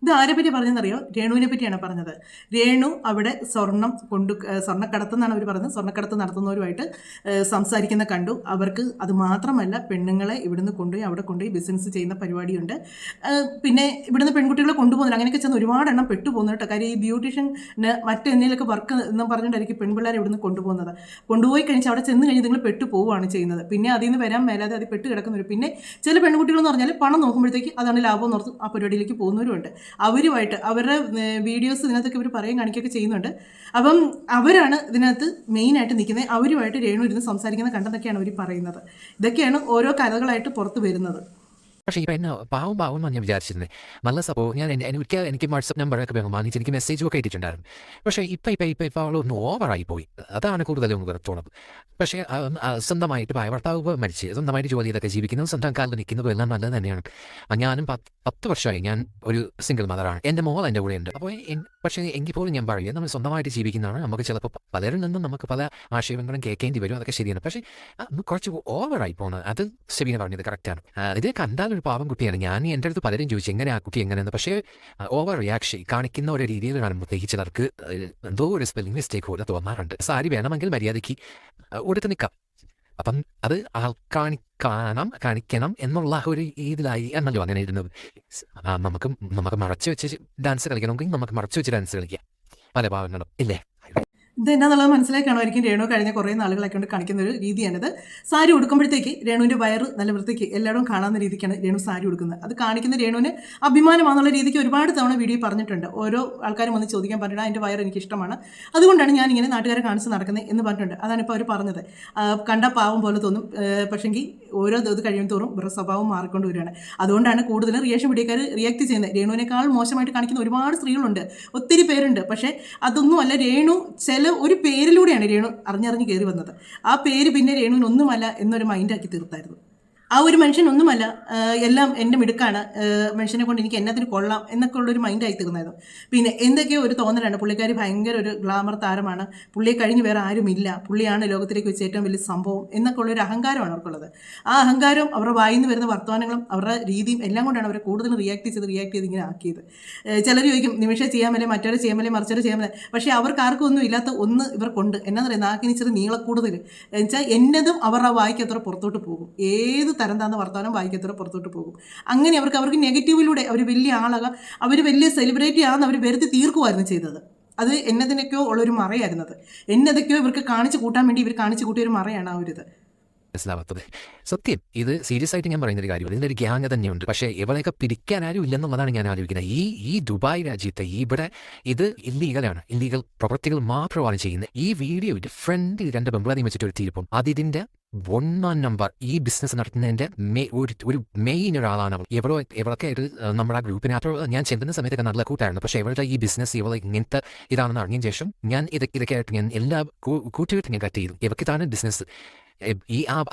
ഇത് ആരെ പറ്റി പറഞ്ഞെന്നറിയോ? രേണുവിനെ പറ്റിയാണ് പറഞ്ഞത്. രേണു അവിടെ സ്വർണ്ണക്കടത്തെന്നാണ് അവർ പറഞ്ഞത്. സ്വർണ്ണക്കടത്ത് നടത്തുന്നവരുമായിട്ട് സംസാരിക്കുന്ന കണ്ടു. അവർക്ക് അത് മാത്രമല്ല, പെണ്ണുങ്ങളെ ഇവിടുന്ന് കൊണ്ടുപോയി അവിടെ കൊണ്ടുപോയി ബിസിനസ് ചെയ്യുന്ന പരിപാടിയുണ്ട്. പിന്നെ ഇവിടുന്ന് പെൺകുട്ടികളെ കൊണ്ടുപോകുന്നില്ല. അങ്ങനെയൊക്കെ ചെന്ന് ഒരുപാട് എണ്ണം പെട്ടുപോകുന്നു കേട്ടോ. കാര്യം ഈ ബ്യൂട്ടീഷ്യന് മറ്റെന്തെങ്കിലുമൊക്കെ വർക്ക് എന്ന് പറഞ്ഞിട്ടായിരിക്കും പെൺപിള്ളേരെ ഇവിടുന്ന് കൊണ്ടുപോകുന്നത്. കൊണ്ടുപോയി കഴിഞ്ഞാൽ അവിടെ ചെന്ന് കഴിഞ്ഞ് നിങ്ങൾ പെട്ടു പോവുകയാണ് ചെയ്യുന്നത്. പിന്നെ അതിൽ നിന്ന് വരാൻ മേലാതെ അത് പെട്ട് കിടക്കുന്നവർ. പിന്നെ ചില പെൺകുട്ടികളെന്ന് പറഞ്ഞാൽ പണം നോക്കുമ്പോഴത്തേക്ക് അതാണ് ലാഭം എന്ന് ഓർത്ത് ആ പരിപാടിയിലേക്ക് പോകുന്നവരുണ്ട്. അവരുമായിട്ട് അവരുടെ വീഡിയോസ് ഇതിനകത്തൊക്കെ ഇവർ പറയുകയും കാണിക്കുകയൊക്കെ ചെയ്യുന്നുണ്ട്. അപ്പം അവരാണ് ഇതിനകത്ത് മെയിനായിട്ട് നിൽക്കുന്നത്. അവരുമായിട്ട് രേണു ഇരുന്ന് സംസാരിക്കുന്ന കണ്ടെന്നൊക്കെയാണ് അവർ പറയുന്നത്. ഇതൊക്കെയാണ് ഓരോ കഥകളായിട്ട് പുറത്ത് വരുന്നത്. പക്ഷേ ഇപ്പം എന്നെ പാവം ഞാൻ വിചാരിച്ചിരുന്നത്. നല്ല ഞാൻ എനിക്ക് വാട്സപ്പ് നമ്പറൊക്കെ വാങ്ങിച്ച് എനിക്ക് മെസ്സേജും ഒക്കെ ഇട്ടിട്ടുണ്ടായിരുന്നു. പക്ഷേ ഇപ്പം അവളൊന്ന് ഓവറായി പോയി. അതാണ് കൂടുതലും തോന്നുന്നത്. പക്ഷേ സ്വന്തമായിട്ട് ഭർത്താവ് മരിച്ച് സ്വന്തമായിട്ട് ജോലി ചെയ്തൊക്കെ ജീവിക്കുന്നതും സ്വന്തം കാലിൽ നിൽക്കുന്നതും എല്ലാം നല്ലത് തന്നെയാണ്. ഞാനും 10 വർഷമായി ഞാൻ ഒരു സിംഗിൾ മദറാണ്. എൻ്റെ മോൾ എൻ്റെ കൂടെ ഉണ്ട്. അപ്പോൾ പക്ഷേ എങ്കിൽ പോലും ഞാൻ പറയുക, നമ്മൾ സ്വന്തമായിട്ട് ജീവിക്കുന്നതാണ്. നമുക്ക് ചിലപ്പോൾ പലരിൽ നിന്നും നമുക്ക് പല ആശയങ്ങളും കേൾക്കേണ്ടി വരും. അതൊക്കെ ശരിയാണ്. പക്ഷേ കുറച്ച് ഓവറായി പോകുന്നത് അത് ശരിയാണ് പറഞ്ഞത്, കറക്റ്റാണ്. ഇത് കണ്ടാൽ ഒരു പാവം കുട്ടിയാണ്. ഞാൻ എൻ്റെ അടുത്ത് പലരും ചോദിച്ചു എങ്ങനെ ആ കുട്ടി എങ്ങനെയെന്ന്. പക്ഷേ ഓവർ റിയാക്ഷൻ കാണിക്കുന്ന ഒരു രീതിയിൽ കാണുമ്പോഴത്തേക്ക് ചിലർക്ക് എന്തോ ഒരു സ്പെല്ലിംഗ് മിസ്റ്റേക്ക് പോലെ തോന്നാറുണ്ട്. സാരി വേണമെങ്കിൽ മര്യാദയ്ക്ക് ഉടുത്ത് നിൽക്കാം. അപ്പം അത് കാണിക്കണം എന്നുള്ള ഒരു ഇതിലായി എന്നല്ലോ അങ്ങനെ ഇരുന്നത്. നമുക്ക് മറച്ചു വെച്ച് ഡാൻസ് കളിക്കണമെങ്കിൽ നമുക്ക് മറച്ചു വെച്ച് ഡാൻസ് കളിക്കാം പല ഭാഗങ്ങളും ഇല്ലേ. ഇത് എന്നാന്നുള്ളത് മനസ്സിലാക്കണമായിരിക്കും. രേണു കഴിഞ്ഞ കുറേ നാളുകളൊക്കെ കൊണ്ട് കാണിക്കുന്ന ഒരു രീതിയാണിത്. സാരി ഉടുക്കുമ്പോഴത്തേക്ക് രേണുവിൻ്റെ വയറ് നല്ല വൃത്തിക്ക് എല്ലായിടവും കാണാവുന്ന രീതിക്കാണ് രേണു സാരി ഉടുക്കുന്നത്. അത് കാണിക്കുന്ന രേണുവിന് അഭിമാനമാണെന്നുള്ള രീതിക്ക് ഒരുപാട് തവണ വീഡിയോ പറഞ്ഞിട്ടുണ്ട്. ഓരോ ആൾക്കാരും വന്ന് ചോദിക്കാൻ പറഞ്ഞിട്ട് അതിൻ്റെ വയറ് എനിക്ക് ഇഷ്ടമാണ്, അതുകൊണ്ടാണ് ഞാൻ ഇങ്ങനെ നാട്ടുകാരെ കാണിച്ച് നടക്കുന്നത് എന്ന് പറഞ്ഞിട്ടുണ്ട്. അതാണിപ്പോൾ അവർ പറഞ്ഞത്. കണ്ട പാവം പോലെ തോന്നും, പക്ഷെങ്കിൽ ഓരോ ഇത് കഴിയും തോറും ഇവരുടെ സ്വഭാവം മാറിക്കൊണ്ട് വരികയാണ്. അതുകൊണ്ടാണ് കൂടുതലും റിയാക്ഷൻ വീഡിയോക്കാർ റിയാക്ട് ചെയ്യുന്നത്. രേണുവിനേക്കാൾ മോശമായിട്ട് കാണിക്കുന്ന ഒരുപാട് സ്ത്രീകളുണ്ട്, ഒത്തിരി പേരുണ്ട്. പക്ഷേ അതൊന്നുമല്ല, രേണു ഒരു പേരിലൂടെയാണ് രേണു അറിഞ്ഞറിഞ്ഞ് കയറി വന്നത്. ആ പേര് പിന്നെ രേണുവിനൊന്നുമല്ല എന്നൊരു മൈൻഡാക്കി തീർത്തായിരുന്നു. ആ ഒരു മനുഷ്യൻ ഒന്നുമല്ല, എല്ലാം എൻ്റെ മിടുക്കാണ്, മനുഷ്യനെ കൊണ്ട് എനിക്ക് എന്നതിന് കൊള്ളാം എന്നൊക്കെ ഉള്ളൊരു മൈൻഡായി തീർന്നായിരുന്നു. പിന്നെ എന്തൊക്കെയോ ഒരു തോന്നലാണ്, പുള്ളിക്കാരി ഭയങ്കര ഒരു ഗ്ലാമർ താരമാണ്, പുള്ളിയെ കഴിഞ്ഞ് വേറെ ആരുമില്ല, പുള്ളിയാണ് ലോകത്തിലേക്ക് വെച്ച് ഏറ്റവും വലിയ സംഭവം എന്നൊക്കെ ഉള്ളൊരു അഹങ്കാരമാണ് അവർക്കുള്ളത്. ആ അഹങ്കാരം അവരുടെ വായിൽ നിന്ന് വരുന്ന വർത്തമാനങ്ങളും അവരുടെ രീതിയും എല്ലാം കൊണ്ടാണ് അവരെ കൂടുതൽ റിയാക്ട് ചെയ്ത് ഇങ്ങനെ ആക്കിയത്. ചിലർ ചോദിക്കും നിമിഷം ചെയ്യാൻ മേലെ, മറ്റൊരു ചെയ്യാൻ മേലെ, മറിച്ചൊരു ചെയ്യാൻ മേലെ. പക്ഷേ അവർക്ക് ആർക്കും ഒന്നും ഇല്ലാത്ത ഒന്ന് ഇവർക്കുണ്ട്. എന്നാ പറയുക, നാക്കിന് ഇച്ചിരി നീളക്കൂടുതൽ എന്നുവെച്ചാൽ എന്നതും അവരുടെ വായിക്കത്ര പുറത്തോട്ട് പോകും. ഏത് തരം താന്ന വർത്തമാനം വായിക്കത്ര പുറത്തോട്ട് പോകും. അങ്ങനെ അവർക്ക് നെഗറ്റീവിലൂടെ അവർ വലിയ ആളാകാം, അവർ വലിയ സെലിബ്രിറ്റി ആണെന്ന് അവർ വരുത്തി തീർക്കുമായിരുന്നു ചെയ്തത്. അത് എന്നതിനൊക്കെയോ ഉള്ളൊരു മറയായിരുന്നത്. എന്നതൊക്കെയോ ഇവർക്ക് കാണിച്ചു കൂട്ടാൻ വേണ്ടി ഇവർ കാണിച്ചു കൂട്ടിയ ഒരു മറയാണ് ആ ഒരു ഇത്. മനസ്സിലാവാത്തത്. സത്യം, ഇത് സീരിയസ് ആയിട്ട് ഞാൻ പറയുന്നൊരു കാര്യം. ഇതിൻ്റെ ഒരു ഗ്യാങ് തന്നെയുണ്ട്. പക്ഷേ ഇവളെയൊക്കെ പിടിക്കാൻ ആരും ഇല്ലെന്നുള്ളതാണ് ഞാൻ ആലോചിക്കുന്നത്. ഈ ദുബായ് രാജ്യത്തെ ഇവിടെ ഇത് ഇല്ലീഗലാണ്. ഇല്ലീഗൽ പ്രവൃത്തികൾ മാത്രമാണ് ചെയ്യുന്നത്. ഈ വീഡിയോയുടെ ഫ്രണ്ടിൽ 2 പെമ്പിളാരെയും വെച്ചിട്ട് ഒരു തീരുപ്പം. അതിൻ്റെ 1 നമ്പർ ഈ ബിസിനസ് നടത്തുന്നതിൻ്റെ ഒരു മെയിൻ ഒരാളാണ് അവൾ. ഇവളൊക്കെ ഒരു നമ്മുടെ ആ ഗ്രൂപ്പിനകത്ത് ഞാൻ ചെല്ലുന്ന സമയത്തൊക്കെ നല്ല കൂട്ടായിരുന്നു. പക്ഷേ ഇവളുടെ ഈ ബിസിനസ് ഇവളെ ഇങ്ങനത്തെ ഇതാണെന്ന് അറിഞ്ഞ ശേഷം ഞാൻ ഇതൊക്കെ ആയിട്ട് ഞാൻ എല്ലാ കൂട്ടുകെട്ട് ഞാൻ കട്ട് ചെയ്തു. ഇവർക്ക് ഇതാണ് ബിസിനസ്.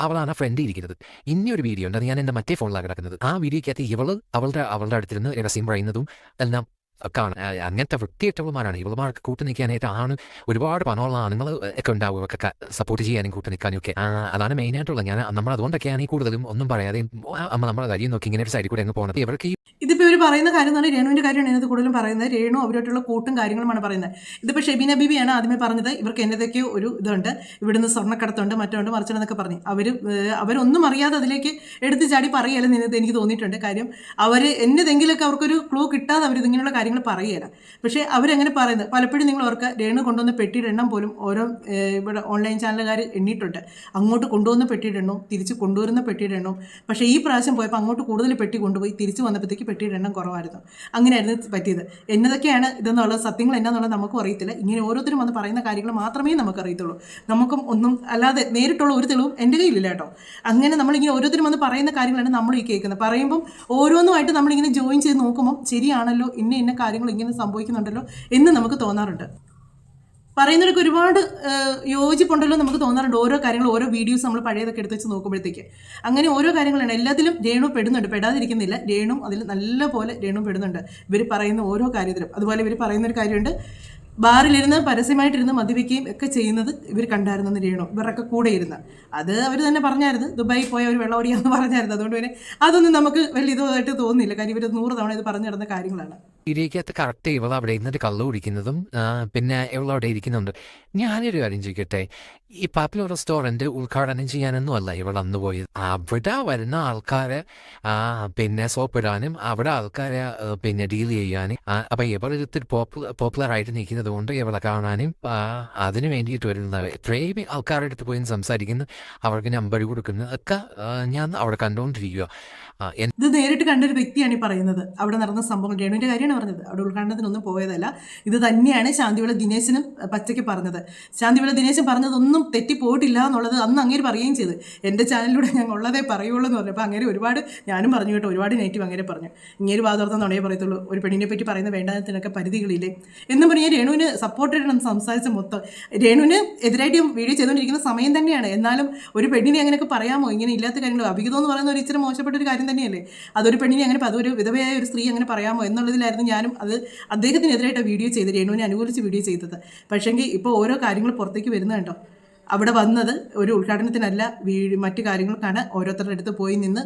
അവളാണ് ഫ്രണ്ട് ഇരിക്കുന്നത്. ഇനിയൊരു വീഡിയോ ഉണ്ട്, അത് ഞാൻ എൻ്റെ മറ്റേ ഫോണിലാണ് കിടക്കുന്നത്. ആ വീഡിയോക്കകത്ത് അവളുടെ അടുത്തിരുന്ന് രഹസ്യം പറയുന്നതും എല്ലാം കാണാം. അങ്ങനത്തെ വൃത്തിയിട്ടവന്മാരാണ് ഇവളുമാർക്ക് കൂട്ടു നിൽക്കാനായിട്ട്. ഒരുപാട് പണമുള്ള ആണുങ്ങൾ ഒക്കെ ഉണ്ടാവും ഇവർക്ക് സപ്പോർട്ട് ചെയ്യാനും കൂട്ടു നിൽക്കാനും ഒക്കെ. അതാണ് മെയിനായിട്ടുള്ളത്. നമ്മൾ അതുകൊണ്ടൊക്കെയാണ് ഈ കൂടുതലും ഒന്നും പറയാതെ നമ്മളെ കാര്യം നോക്കി ഇങ്ങനെ ഒരു സൈഡിൽ കൂടെ അങ്ങ് പോകുന്നത്. ഇവർക്ക് ഇതിപ്പോൾ ഇവർ പറയുന്ന കാര്യം എന്ന് പറഞ്ഞാൽ രേണുവിൻ്റെ കാര്യമാണ് ഇതിനകത്ത് കൂടുതലും പറയുന്നത്. രേണു അവരുമായിട്ടുള്ള കൂട്ടും കാര്യങ്ങളുമാണ് പറയുന്നത്. ഇതിപ്പോൾ ഷെബീന ബീബിയാണ് ആദ്യമേ പറഞ്ഞത് ഇവർക്ക് എന്നതൊക്കെയോ ഒരു ഇതുണ്ട്, ഇവിടുന്ന് സ്വർണ്ണക്കടത്തുണ്ട്, മറ്റുണ്ട്, മറിച്ചുണ്ടെന്നൊക്കെ പറഞ്ഞു. അവരൊന്നും അറിയാതെ അതിലേക്ക് എടുത്ത് ചാടി പറയുകയല്ലെന്ന് എനിക്ക് തോന്നിയിട്ടുണ്ട്. കാര്യം അവർ എന്നതെങ്കിലുമൊക്കെ അവർക്കൊരു ക്ലൂ കിട്ടാതെ അവർ ഇങ്ങനെയുള്ള കാര്യങ്ങൾ പറയുകയില്ല. പക്ഷേ അവരങ്ങനെ പറയുന്നത് പലപ്പോഴും നിങ്ങൾ ഓർക്കുക, രേണു കൊണ്ടുവന്ന പെട്ടിയുടെ എണ്ണം പോലും ഓരോ ഇവിടെ ഓൺലൈൻ ചാനലുകാർ എണ്ണിയിട്ടുണ്ട്. അങ്ങോട്ട് കൊണ്ടുവന്ന പെട്ടിയുടെ എണ്ണവും തിരിച്ച് കൊണ്ടുവരുന്ന പെട്ടിയുടെ എണ്ണവും. പക്ഷേ ഈ പ്രാവശ്യം പോയപ്പോൾ അങ്ങോട്ട് കൂടുതൽ പെട്ടി കൊണ്ടുപോയി തിരിച്ച് വന്നപ്പോഴത്തേക്ക് പെട്ടിയുടെ എണ്ണം കുറവായിരുന്നു. അങ്ങനെയായിരുന്നു പറ്റിയത്. എന്നതൊക്കെയാണ് ഇതെന്നുള്ളത് സത്യങ്ങൾ എന്നാന്നുള്ളത് നമുക്കും അറിയത്തില്ല. ഇങ്ങനെ ഓരോരുത്തരും വന്ന് പറയുന്ന കാര്യങ്ങൾ മാത്രമേ നമുക്കറിയത്തുള്ളൂ. നമുക്കും ഒന്നും അല്ലാതെ നേരിട്ടുള്ള ഒരു തെളിവും എൻ്റെ കയ്യിലില്ല കേട്ടോ. അങ്ങനെ നമ്മളിങ്ങനെ ഓരോരുത്തരും വന്ന് പറയുന്ന കാര്യങ്ങളാണ് നമ്മൾ ഈ കേൾക്കുന്നത്. പറയുമ്പം ഓരോന്നുമായിട്ട് നമ്മളിങ്ങനെ ജോയിൻ ചെയ്ത് നോക്കുമ്പം ശരിയാണല്ലോ, ഇന്ന കാര്യങ്ങൾ ഇങ്ങനെ സംഭവിക്കുന്നുണ്ടല്ലോ എന്ന് നമുക്ക് തോന്നാറുണ്ട്. പറയുന്നവർക്ക് ഒരുപാട് യോജിപ്പുണ്ടല്ലോ നമുക്ക് തോന്നാറുണ്ട്. ഓരോ കാര്യങ്ങൾ ഓരോ വീഡിയോസ് നമ്മൾ പഴയതൊക്കെ എടുത്ത് വെച്ച് നോക്കുമ്പോഴത്തേക്ക് അങ്ങനെ ഓരോ കാര്യങ്ങളാണ്. എല്ലാത്തിലും രേണു പെടുന്നുണ്ട്, പെടാതിരിക്കുന്നില്ല. രേണു അതിൽ നല്ല പോലെ രേണു പെടുന്നുണ്ട് ഇവർ പറയുന്ന ഓരോ കാര്യത്തിലും. അതുപോലെ ഇവർ പറയുന്നൊരു കാര്യമുണ്ട്, ബാറിലിരുന്ന് പരസ്യമായിട്ടിരുന്ന് മദ്യപിക്കുകയും ഒക്കെ ചെയ്യുന്നത് ഇവർ കണ്ടായിരുന്നെന്ന് രേണു ഇവരൊക്കെ കൂടെ ഇരുന്ന്. അത് അവർ തന്നെ പറഞ്ഞായിരുന്നു, ദുബായി പോയ ഒരു വെള്ളമടിയാന്ന് പറഞ്ഞായിരുന്നു. അതുകൊണ്ട് പിന്നെ അതൊന്നും നമുക്ക് വലിയ ഇതായിട്ട് തോന്നുന്നില്ല. കാര്യം ഇവർ 100 തവണ ഇത് പറഞ്ഞു നടന്ന കാര്യങ്ങളാണ്. വീഡിയോക്കകത്ത് കറക്റ്റ് ഇവൾ അവിടെ ഇരുന്നിട്ട് കള്ളു കുടിക്കുന്നതും പിന്നെ ഇവളവിടെ ഇരിക്കുന്നുണ്ട്. ഞാനൊരു കാര്യം ചോദിക്കട്ടെ, ഈ പാപ്പുലർ റെസ്റ്റോറൻറ്റ് ഉദ്ഘാടനം ചെയ്യാനൊന്നും അല്ല ഇവൾ അന്ന് പോയത്. അവിടെ വരുന്ന ആൾക്കാരെ പിന്നെ സോപ്പിടാനും അവിടെ ആൾക്കാരെ പിന്നെ ഡീൽ ചെയ്യാനും. അപ്പം ഇവൾ ഇത്തിരി പോപ്പുലറായിട്ട് നിൽക്കുന്നത് കൊണ്ട് ഇവളെ കാണാനും അതിന് വേണ്ടിയിട്ട് വരുന്നത്. ഇത്രയും ആൾക്കാരുടെ അടുത്ത് പോയി സംസാരിക്കുന്നു, അവർക്ക് നമ്പർ കൊടുക്കുന്നു ഒക്കെ ഞാൻ അവിടെ കണ്ടുകൊണ്ടിരിക്കുക. ഇത് നേരിട്ട് കണ്ടൊരു വ്യക്തിയാണ് ഈ പറയുന്നത്. അവിടെ നടന്ന സംഭവം രേണുവിൻ്റെ കാര്യമാണ് പറഞ്ഞത്. അവിടെ ഉദ്ഘാടനത്തിനൊന്നും പോയതല്ല. ഇത് തന്നെയാണ് ശാന്തിവിള ദിനേശനും പച്ചയ്ക്ക് പറഞ്ഞത്. ശാന്തിവിള ദിനേശൻ പറഞ്ഞതൊന്നും തെറ്റിപ്പോയിട്ടില്ല എന്നുള്ളത് അന്ന് അങ്ങേര് പറയുകയും ചെയ്ത്. എൻ്റെ ചാനലിലൂടെ ഞങ്ങൾ ഉള്ളതേ പറയുള്ളൂ എന്ന് പറഞ്ഞപ്പോൾ അങ്ങേര് ഒരുപാട്, ഞാനും പറഞ്ഞു കേട്ടോ, ഒരുപാട് നെഗറ്റീവ് അങ്ങേരെ പറഞ്ഞു. ഇങ്ങേര് വാതോർത്തുന്നുണ്ടേ പറയത്തുള്ളൂ, ഒരു പെണ്ണിനെ പറ്റി പറയുന്ന വേണ്ടാത്തിനൊക്കെ പരിധികളില്ലേ എന്നും പറഞ്ഞ് രേണുവിന് സപ്പോർട്ടായിട്ടാണ് സംസാരിച്ച മൊത്തം. രേണുവിന് എതിരായിട്ട് വീഡിയോ ചെയ്തുകൊണ്ടിരിക്കുന്ന സമയം തന്നെയാണ്. എന്നാലും ഒരു പെണ്ണിനെ അങ്ങനെയൊക്കെ പറയാമോ? ഇങ്ങനെ ഇല്ലാത്ത കാര്യങ്ങൾ. അഭിഹിതം എന്ന് പറയുന്ന ഒരു ഇച്ചിരി മോശപ്പെട്ട ഒരു കാര്യം തന്നെയല്ലേ. അതൊരു പെണ്ണിനെ അങ്ങനെ, അതൊരു വിധവയായ ഒരു സ്ത്രീ അങ്ങനെ പറയാമോ എന്നുള്ളതിലായിരുന്നു ഞാനും അത് അദ്ദേഹത്തിനെതിരായിട്ട് വീഡിയോ ചെയ്ത് രേണുവിനെ അനുകൂലിച്ച് വീഡിയോ ചെയ്തത്. പക്ഷേങ്കിൽ ഇപ്പോൾ ഓരോ കാര്യങ്ങൾ പുറത്തേക്ക് വരുന്നത് കണ്ടോ. അവിടെ വന്നത് ഒരു ഉദ്ഘാടനത്തിനല്ല, മറ്റു കാര്യങ്ങൾക്കാണ്. ഓരോരുത്തരുടെ അടുത്ത് പോയി നിന്ന്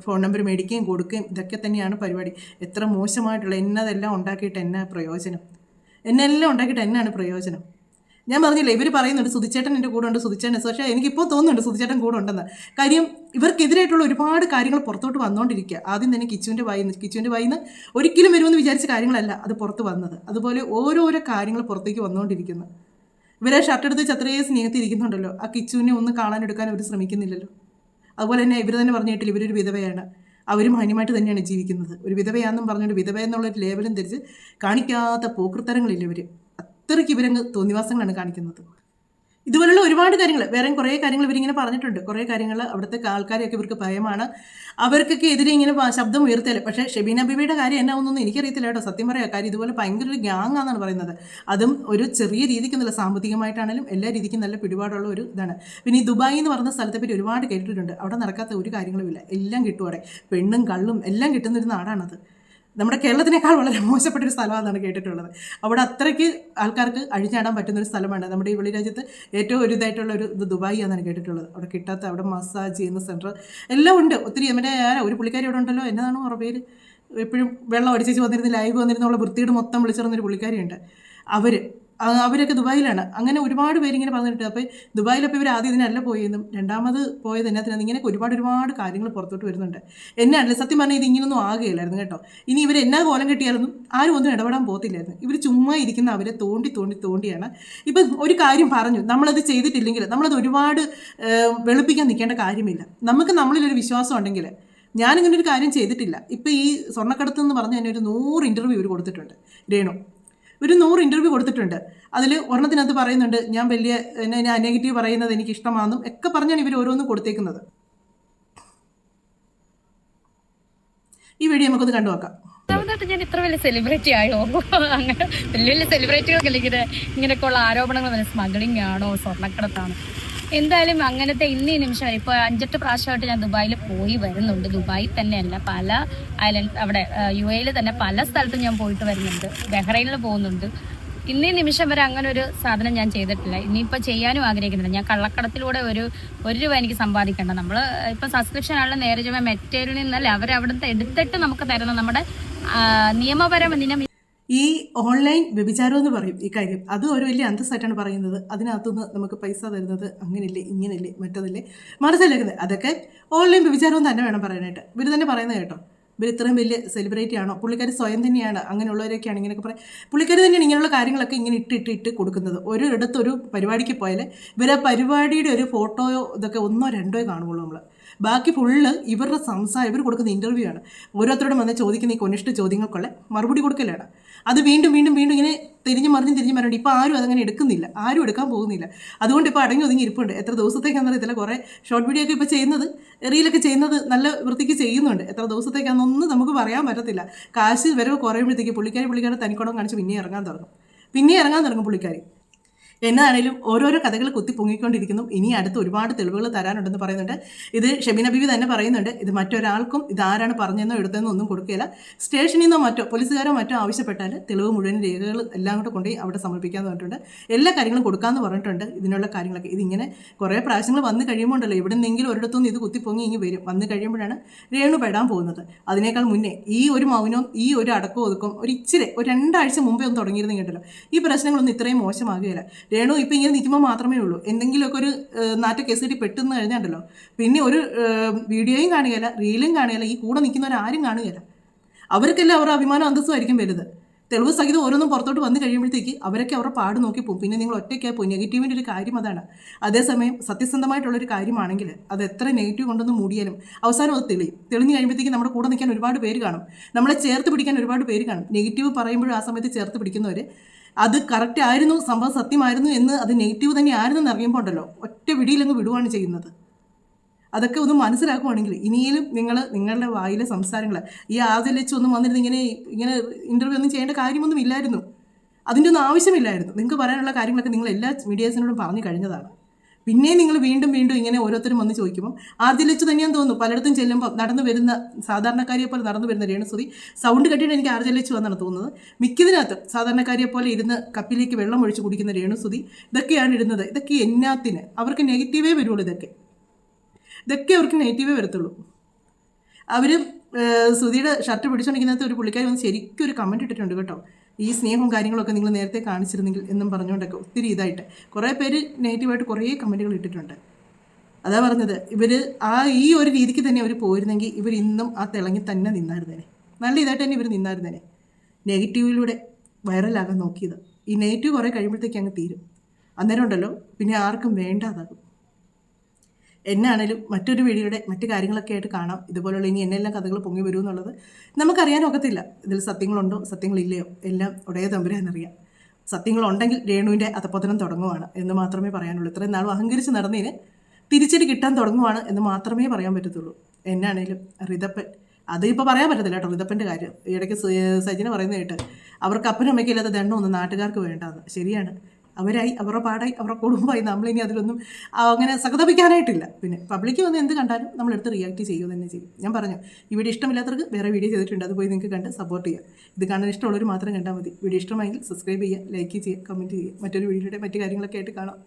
ഫോൺ നമ്പർ മേടിക്കുകയും കൊടുക്കുകയും ഇതൊക്കെ തന്നെയാണ് പരിപാടി. എത്ര മോശമായിട്ടുള്ള എന്നതെല്ലാം ഉണ്ടാക്കിയിട്ട് എന്നാ പ്രയോജനം? എന്നെല്ലാം ഉണ്ടാക്കിയിട്ട് എന്നാണ് പ്രയോജനം? ഞാൻ പറഞ്ഞില്ലേ, ഇവർ പറയുന്നുണ്ട് സുധിച്ചേട്ടൻ എൻ്റെ കൂടെ ഉണ്ട്, സുധിച്ചേട്ടൻ. പക്ഷേ എനിക്കിപ്പോൾ തോന്നുന്നുണ്ട് സുധിച്ചേട്ടൻ കൂടെ ഉണ്ടെന്ന്. കാര്യം ഇവർക്കെതിരായിട്ടുള്ള ഒരുപാട് കാര്യങ്ങൾ പുറത്തോട്ട് വന്നുകൊണ്ടിരിക്കുക. ആദ്യം തന്നെ കിച്ചുവിൻ്റെ വായിന്ന് ഒരിക്കലും വരുമെന്ന് വിചാരിച്ച കാര്യങ്ങളല്ല അത് പുറത്ത് വന്നത്. അതുപോലെ ഓരോരോ കാര്യങ്ങൾ പുറത്തേക്ക് വന്നുകൊണ്ടിരിക്കുന്നു. ഇവരെ ഷർട്ട് എടുത്ത് ചത്രയെ സ്നേഹത്തിരിക്കുന്നുണ്ടല്ലോ, ആ കിച്ചുവിനെ ഒന്ന് കാണാനെടുക്കാൻ അവർ ശ്രമിക്കുന്നില്ലല്ലോ. അതുപോലെ തന്നെ ഇവർ തന്നെ പറഞ്ഞിട്ടില്ല ഇവരൊരു വിധവയാണ്, അവരും മാന്യമായിട്ട് തന്നെയാണ് ജീവിക്കുന്നത്. ഒരു വിധവയാണെന്നും പറഞ്ഞുകൊണ്ട് വിധവ എന്നുള്ളൊരു ലേബലും ധരിച്ച് കാണിക്കാത്ത പോക്കൃത്തരങ്ങളില്ല ഇവർ. അത്രയ്ക്ക് ഇവരങ്ങ് തോന്നിവാസങ്ങളാണ് കാണിക്കുന്നത്. ഇതുപോലുള്ള ഒരുപാട് കാര്യങ്ങൾ, വേറെയും കുറേ കാര്യങ്ങൾ ഇവരിങ്ങനെ പറഞ്ഞിട്ടുണ്ട്. കുറേ കാര്യങ്ങൾ അവിടുത്തെ ആൾക്കാരെയൊക്കെ ഇവർക്ക് ഭയമാണ്. അവർക്കൊക്കെ എതിരെ ഇങ്ങനെ ശബ്ദം ഉയർത്തിയാലും. പക്ഷേ ഷെബീന ബീബിയുടെ കാര്യം എന്നാവുന്നൊന്നും എനിക്കറിയത്തില്ല കേട്ടോ, സത്യം പറയാം. കാര്യം ഇതുപോലെ ഭയങ്കര ഒരു ഗ്യാങ് ആണെന്നാണ് പറയുന്നത്. അതും ഒരു ചെറിയ രീതിക്കൊന്നുമില്ല, സാമ്പത്തികമായിട്ടാണെങ്കിലും എല്ലാ രീതിക്കും നല്ല പിടിപാടുള്ള ഒരു ഇതാണ്. പിന്നെ ഈ ദുബായ് എന്ന് പറയുന്ന സ്ഥലത്തെ പറ്റി ഒരുപാട് കേട്ടിട്ടുണ്ട്. അവിടെ നടക്കാത്ത ഒരു കാര്യങ്ങളുമില്ല, എല്ലാം കിട്ടും അവിടെ. പെണ്ണും കള്ളും എല്ലാം കിട്ടുന്നൊരു നാടാണത്. നമ്മുടെ കേരളത്തിനേക്കാൾ വളരെ മോശപ്പെട്ടൊരു സ്ഥലമാണെന്നാണ് കേട്ടിട്ടുള്ളത്. അവിടെ അത്രയ്ക്ക് ആൾക്കാർക്ക് അഴിഞ്ഞാടാൻ പറ്റുന്നൊരു സ്ഥലമാണ്. നമ്മുടെ ഈ വെളി രാജ്യത്ത് ഏറ്റവും ഒരു ഇതായിട്ടുള്ള ഒരു ഇത് ദുബായ് ആണെന്നാണ് കേട്ടിട്ടുള്ളത്. അവിടെ കിട്ടാത്ത, അവിടെ മസാജ് ചെയ്യുന്ന സെൻറ്റർ എല്ലാം ഉണ്ട്. ഒത്തിരി നമ്മുടെ ഒരു പുള്ളിക്കാരി അവിടെ ഉണ്ടല്ലോ, എന്നതാണോ അവരുടെ പേര്, എപ്പോഴും വെള്ളം അടിച്ചേച്ച് വന്നിരുന്ന ലൈവ് വന്നിരുന്നുള്ള വൃത്തിയുടെ മൊത്തം വിളിച്ചിരുന്നൊരു പുള്ളിക്കാരിയുണ്ട്. അവരൊക്കെ ദുബായിലാണ്. അങ്ങനെ ഒരുപാട് പേരിങ്ങനെ പറഞ്ഞിട്ട് അപ്പോൾ ദുബായിലപ്പോൾ ഇവർ ആദ്യം ഇതിനല്ല പോയെന്നും രണ്ടാമത് പോയത് എന്നതിനാണ് ഇങ്ങനെ ഒരുപാട് കാര്യങ്ങൾ പുറത്തോട്ട് വരുന്നുണ്ട്. എന്നാണല്ലേ സത്യം പറഞ്ഞാൽ ഇത് ഇങ്ങനൊന്നും ആകുകയില്ലായിരുന്നു കേട്ടോ. ഇനി ഇവർ എന്നാ കോലം കെട്ടിയാലൊന്നും ആരും ഒന്നും ഇടപെടാൻ പോകത്തില്ലായിരുന്നു. ഇവർ ചുമ്മാ ഇരിക്കുന്ന അവരെ തോണ്ടിയാണ്. ഇപ്പം ഒരു കാര്യം പറഞ്ഞു, നമ്മളത് ചെയ്തിട്ടില്ലെങ്കിൽ നമ്മളത് ഒരുപാട് വെളുപ്പിക്കാൻ നിൽക്കേണ്ട കാര്യമില്ല. നമുക്ക് നമ്മളിലൊരു വിശ്വാസം ഉണ്ടെങ്കിൽ, ഞാനിങ്ങനെ ഒരു കാര്യം ചെയ്തിട്ടില്ല. ഇപ്പം ഈ സ്വർണ്ണക്കടത്ത് എന്ന് പറഞ്ഞ് തന്നെ ഒരു 100 ഇൻ്റർവ്യൂ ഇവർ കൊടുത്തിട്ടുണ്ട്. രേണു ഒരു 100 ഇൻ്റർവ്യൂ കൊടുത്തിട്ടുണ്ട്. അതിൽ ഒരെണ്ണത്തിനകത്ത് പറയുന്നുണ്ട് ഞാൻ വലിയ നെഗറ്റീവ് പറയുന്നത് എനിക്ക് ഇഷ്ടമാണെന്നും ഒക്കെ പറഞ്ഞാണ് ഇവർ ഓരോന്നും കൊടുത്തേക്കുന്നത്. ഈ വീഡിയോ നമുക്കൊന്ന് കണ്ടു നോക്കാം. ഞാൻ ഇത്ര വലിയ സെലിബ്രിറ്റി ആയോ? അങ്ങനെ വലിയ സെലിബ്രിറ്റികൾക്കല്ലേ ഇങ്ങനെയൊക്കെയുള്ള ആരോപണങ്ങൾ വരെ സ്മഗ്ലിംഗ് ആണോ സ്വർണ്ണക്കടത്താണോ? എന്തായാലും അങ്ങനത്തെ ഇന്നീ നിമിഷം വരെ ഇപ്പോൾ 5-8 പ്രാവശ്യമായിട്ട് ഞാൻ ദുബായിൽ പോയി വരുന്നുണ്ട്. ദുബായിൽ തന്നെയല്ല, പല ഐലൻഡ് അവിടെ UAE തന്നെ പല സ്ഥലത്തും ഞാൻ പോയിട്ട് വരുന്നുണ്ട്. ബഹ്റൈനിൽ പോകുന്നുണ്ട്. ഇന്നീ നിമിഷം വരെ അങ്ങനെ ഒരു സാധനം ഞാൻ ചെയ്തിട്ടില്ല. ഇനിയിപ്പോൾ ചെയ്യാനും ആഗ്രഹിക്കുന്നില്ല. ഞാൻ കള്ളക്കടത്തിലൂടെ ഒരു രൂപ എനിക്ക് സമ്പാദിക്കേണ്ട. നമ്മൾ ഇപ്പം സബ്സ്ക്രിപ്ഷൻ ആണല്ലോ നേരെ ചുമ മെറ്റേരിയൽ നിന്നല്ല അവരവിടുത്തെ എടുത്തിട്ട് നമുക്ക് തരുന്ന നമ്മുടെ നിയമപരം ഈ ഓൺലൈൻ വ്യഭിചാരം എന്ന് പറയും ഈ കാര്യം. അത് ഒരു വലിയ അന്തസ്സായിട്ടാണ് പറയുന്നത്. അതിനകത്തുനിന്ന് നമുക്ക് പൈസ തരുന്നത് അങ്ങനെയല്ലേ ഇങ്ങനെയല്ലേ മറ്റതില്ലേ മറിച്ചല്ലേ, അതൊക്കെ ഓൺലൈൻ വ്യഭിചാരം തന്നെ വേണം പറയാനായിട്ട്. ഇവർ തന്നെ പറയുന്നത് കേട്ടോ. ഇവർ ഇത്രയും വലിയ സെലിബ്രിറ്റി ആണോ? പുള്ളിക്കാരി സ്വയം തന്നെയാണ് അങ്ങനെയുള്ളവരൊക്കെയാണ് ഇങ്ങനെയൊക്കെ പറയാം. പുള്ളിക്കാരി തന്നെയാണ് ഇങ്ങനെയുള്ള കാര്യങ്ങളൊക്കെ ഇങ്ങനെ ഇട്ട് കൊടുക്കുന്നത്. ഒരിടത്തൊരു പരിപാടിക്ക് പോയാൽ ഇവരെ പരിപാടിയുടെ ഒരു ഫോട്ടോയോ ഇതൊക്കെ 1 2 കാണുള്ളൂ നമ്മൾ. ബാക്കി ഫുള്ള് ഇവരുടെ ഇവർ കൊടുക്കുന്ന ഇൻ്റർവ്യൂ ആണ്. ഓരോരുത്തരോടും വന്ന് ചോദിക്കുന്ന ഈ കൊനിഷ്ഠ ചോദ്യങ്ങൾക്കുള്ള മറുപടി കൊടുക്കലാണ്. അത് വീണ്ടും ഇങ്ങനെ തിരിഞ്ഞു മറിഞ്ഞുണ്ട്. ഇപ്പോൾ ആരും അതങ്ങനെ എടുക്കുന്നില്ല, ആരും എടുക്കാൻ പോകുന്നില്ല. അതുകൊണ്ട് ഇപ്പോൾ അടങ്ങി ഒതുങ്ങി ഇരിപ്പുണ്ട്. എത്ര ദിവസത്തേക്കാണെന്ന് അറിയത്തില്ല. കുറേ ഷോർട്ട് വീഡിയോ ഒക്കെ ഇപ്പോൾ ചെയ്യുന്നത്, റീലൊക്കെ ചെയ്യുന്നത് നല്ല വൃത്തിക്ക് ചെയ്യുന്നുണ്ട്. എത്ര ദിവസത്തേക്കാണെന്നൊന്നും നമുക്ക് പറയാൻ പറ്റത്തില്ല. കാശ് വരവ് കുറയുമ്പോഴത്തേക്ക് പുള്ളിക്കാരി തനിക്കുടം കാണിച്ച് പിന്നെ ഇറങ്ങാൻ തുടങ്ങും പുള്ളിക്കാരി. എന്നാണേലും ഓരോരോ കഥകൾ കുത്തി പൊങ്ങിക്കൊണ്ടിരിക്കുന്നു. ഇനി അടുത്ത് ഒരുപാട് തെളിവുകൾ തരാനുണ്ടെന്ന് പറയുന്നുണ്ട്. ഇത് ഷെബീന ബീവി തന്നെ പറയുന്നുണ്ട്. ഇത് മറ്റൊരാൾക്കും ഇതാരാണ് പറഞ്ഞെന്നോ എടുത്തെന്നോ ഒന്നും കൊടുക്കുകയില്ല. സ്റ്റേഷനിൽ നിന്നോ മറ്റോ പോലീസുകാരോ മറ്റോ ആവശ്യപ്പെട്ടാൽ തെളിവ് മുഴുവൻ രേഖകൾ എല്ലാം കൂടെ കൊണ്ടുപോയി അവിടെ സമർപ്പിക്കാമെന്ന് പറഞ്ഞിട്ടുണ്ട്. എല്ലാ കാര്യങ്ങളും കൊടുക്കാമെന്ന് പറഞ്ഞിട്ടുണ്ട്. ഇതിനുള്ള കാര്യങ്ങളൊക്കെ ഇതിങ്ങനെ കുറേ പ്രാവശ്യങ്ങൾ വന്നു കഴിയുമ്പോണ്ടല്ലോ ഇവിടെ നിന്നെങ്കിലും ഒരിടത്തുനിന്ന് ഇത് കുത്തിപ്പൊങ്ങി ഇങ്ങ് വരും. വന്നു കഴിയുമ്പോഴാണ് രേണു പെടാൻ പോകുന്നത്. അതിനേക്കാൾ മുന്നേ ഈ ഒരു മൗനവും ഈ ഒരു അടക്കവും ഒതുക്കും ഒരു 2 ആഴ്ച മുമ്പേ ഒന്ന് തുടങ്ങിയിരുന്നെങ്കിലോ ഈ പ്രശ്നങ്ങളൊന്നും ഇത്രയും മോശമാകുകയില്ല. രേണു ഇപ്പം ഇങ്ങനെ നിൽക്കുമ്പോൾ മാത്രമേ ഉള്ളൂ എന്തെങ്കിലുമൊക്കെ ഒരു നാറ്റ കേസ് കിട്ടി പെട്ടെന്ന് കഴിഞ്ഞാണ്ടല്ലോ പിന്നെ ഒരു വീഡിയോയും കാണുകയില്ല, റീലും കാണുകയില്ല, ഈ കൂടെ നിൽക്കുന്നവരാരും കാണുകയില്ല. അവർക്കെല്ലാം അവരുടെ അഭിമാനം അന്തസ്സുമായിരിക്കും വലുത്. തെളിവ് സഹിതം ഓരോന്നും പുറത്തോട്ട് വന്നു കഴിയുമ്പോഴത്തേക്ക് അവരൊക്കെ അവരുടെ പാട് നോക്കി പോകും. പിന്നെ നിങ്ങൾ ഒറ്റയ്ക്കായി പോകും. നെഗറ്റീവിൻ്റെ ഒരു കാര്യം അതാണ്. അതേസമയം സത്യസന്ധമായിട്ടുള്ളൊരു കാര്യമാണെങ്കിൽ അത് എത്ര നെഗറ്റീവ് കൊണ്ടൊന്ന് മൂടിയാലും അവസാനം അത് തെളിഞ്ഞു കഴിയുമ്പോഴത്തേക്ക് നമ്മുടെ കൂടെ നിൽക്കാൻ ഒരുപാട് പേര് കാണും, നമ്മളെ ചേർത്ത് പിടിക്കാൻ ഒരുപാട് പേര് കാണും. നെഗറ്റീവ് പറയുമ്പോഴും ആ സമയത്ത് ചേർത്ത് പിടിക്കുന്നവർ അത് കറക്റ്റ് ആയിരുന്നു, സംഭവം സത്യമായിരുന്നു എന്ന്, അത് നെഗറ്റീവ് തന്നെ ആയിരുന്നു എന്നറിയുമ്പോൾ ഉണ്ടല്ലോ ഒറ്റ വിടിയിലങ്ങ് വിടുവാണ് ചെയ്യുന്നത്. അതൊക്കെ ഒന്ന് മനസ്സിലാക്കുവാണെങ്കിൽ ഇനിയും നിങ്ങളുടെ വായിലെ സംസാരങ്ങൾ ഈ ആദ്യം വന്നിരുന്ന് ഇങ്ങനെ ഇൻ്റർവ്യൂ ഒന്നും ചെയ്യേണ്ട കാര്യമൊന്നും ഇല്ലായിരുന്നു. അതിൻ്റെ ഒന്നും ആവശ്യമില്ലായിരുന്നു. നിങ്ങൾക്ക് പറയാനുള്ള കാര്യങ്ങളൊക്കെ നിങ്ങൾ എല്ലാ മീഡിയാസിനോടും പറഞ്ഞു കഴിഞ്ഞതാണ്. പിന്നെ നിങ്ങൾ വീണ്ടും ഇങ്ങനെ ഓരോരുത്തരും വന്ന് ചോദിക്കുമ്പോൾ ആർജലിച്ച് തന്നെയാന്ന് തോന്നുന്നു. പലയിടത്തും ചെല്ലുമ്പോൾ നടന്നു വരുന്ന സാധാരണക്കാരിയെ പോലെ നടന്നു വരുന്ന രേണുസുതി സൗണ്ട് കെട്ടിയിട്ട് എനിക്ക് ആർജലിച്ച് വന്നാണ് തോന്നുന്നത്. മിക്കതിനകത്തും സാധാരണക്കാരിയെ പോലെ ഇരുന്ന് കപ്പിലേക്ക് വെള്ളം ഒഴിച്ച് കുടിക്കുന്ന രേണുസുതി ഇതൊക്കെയാണ് ഇടുന്നത്. ഇതൊക്കെ എന്നാത്തിന് അവർക്ക് നെഗറ്റീവേ വരുള്ളൂ. ഇതൊക്കെ അവർക്ക് നെഗറ്റീവേ വരത്തുള്ളൂ. അവർ സുധിയുടെ ഷർട്ട് പിടിച്ചുകൊണ്ടിരിക്കുന്നത് ഒരു പുള്ളിക്കാരി വന്ന് ശരിക്കും ഒരു കമൻറ്റ് ഇട്ടിട്ടുണ്ട് കേട്ടോ. ഈ സ്നേഹവും കാര്യങ്ങളൊക്കെ നിങ്ങൾ നേരത്തെ കാണിച്ചിരുന്നെങ്കിൽ എന്നും പറഞ്ഞുകൊണ്ടൊക്കെ ഒത്തിരി ഇതായിട്ട് കുറേ പേര് നെഗറ്റീവായിട്ട് കുറേ കമൻറ്റുകൾ ഇട്ടിട്ടുണ്ട്. അതാ പറഞ്ഞത്, ഈ ഒരു രീതിക്ക് തന്നെ അവർ പോയിരുന്നെങ്കിൽ ഇവർ ഇന്നും ആ തിളങ്ങി തന്നെ നിന്നായിരുന്നേനെ. നല്ല ഇതായിട്ട് തന്നെ ഇവർ നിന്നായിരുന്നേനെ. നെഗറ്റീവിലൂടെ വൈറലാകാൻ നോക്കിയത്. ഈ നെഗറ്റീവ് കുറേ കഴിയുമ്പോഴത്തേക്ക് അങ്ങ് തീരും. അന്നേരം ഉണ്ടല്ലോ പിന്നെ ആർക്കും വേണ്ടാതാകും. എന്നാണേലും മറ്റൊരു വീഡിയോയുടെ മറ്റു കാര്യങ്ങളൊക്കെ ആയിട്ട് കാണാം. ഇതുപോലുള്ള ഇനി എന്നെല്ലാം കഥകൾ പൊങ്ങി വരും എന്നുള്ളത് നമുക്കറിയാനൊക്കത്തില്ല. ഇതിൽ സത്യങ്ങളുണ്ടോ സത്യങ്ങളില്ലയോ എല്ലാം ഒടേ തമ്പുരാനറിയാം. സത്യങ്ങളുണ്ടെങ്കിൽ രേണുവിൻ്റെ അധപതനം തുടങ്ങുവാണ് എന്ന് മാത്രമേ പറയാനുള്ളൂ. ഇത്രയും നാളും അഹങ്കരിച്ച് നടന്നതിന് തിരിച്ചടി കിട്ടാൻ തുടങ്ങുവാണ് എന്ന് മാത്രമേ പറയാൻ പറ്റത്തുള്ളൂ. എന്നാണേലും റിതപ്പൻ അതിപ്പോൾ പറയാൻ പറ്റത്തില്ല കേട്ടോ. റിതപ്പൻ്റെ കാര്യം ഇടയ്ക്ക് സജിന പറയുന്നത് കേട്ട് അവർക്ക് അപ്പനും അമ്മയ്ക്കില്ലാത്ത ദണ്ണമൊന്നും നാട്ടുകാർക്ക് വേണ്ടാന്ന്. ശരിയാണ്. അവരായി അവരുടെ പാടായി അവരുടെ കുടുംബമായി. നമ്മളിനി അതിലൊന്നും അങ്ങനെ സഹതപിക്കാനായിട്ടില്ല. പിന്നെ പബ്ലിക്ക് വന്ന് എന്ത് കണ്ടാലും നമ്മളെടുത്ത് റിയാക്ട് ചെയ്യുക തന്നെ ചെയ്യും. ഞാൻ പറഞ്ഞു ഈ വീഡിയോ ഇഷ്ടമില്ലാത്തവർക്ക് വേറെ വീഡിയോ ചെയ്തിട്ടുണ്ട്, അത് പോയി നിങ്ങൾക്ക് കണ്ട് സപ്പോർട്ട് ചെയ്യുക. ഇത് കാണാൻ ഇഷ്ടമുള്ളവർ മാത്രം കണ്ടാൽ മതി. വീഡിയോ ഇഷ്ടമായെങ്കിൽ സബ്സ്ക്രൈബ് ചെയ്യുക, ലൈക്ക് ചെയ്യുക, കമൻറ്റ് ചെയ്യുക. മറ്റൊരു വീഡിയോയുടെ മറ്റു കാര്യങ്ങളൊക്കെ ആയിട്ട് കാണാം.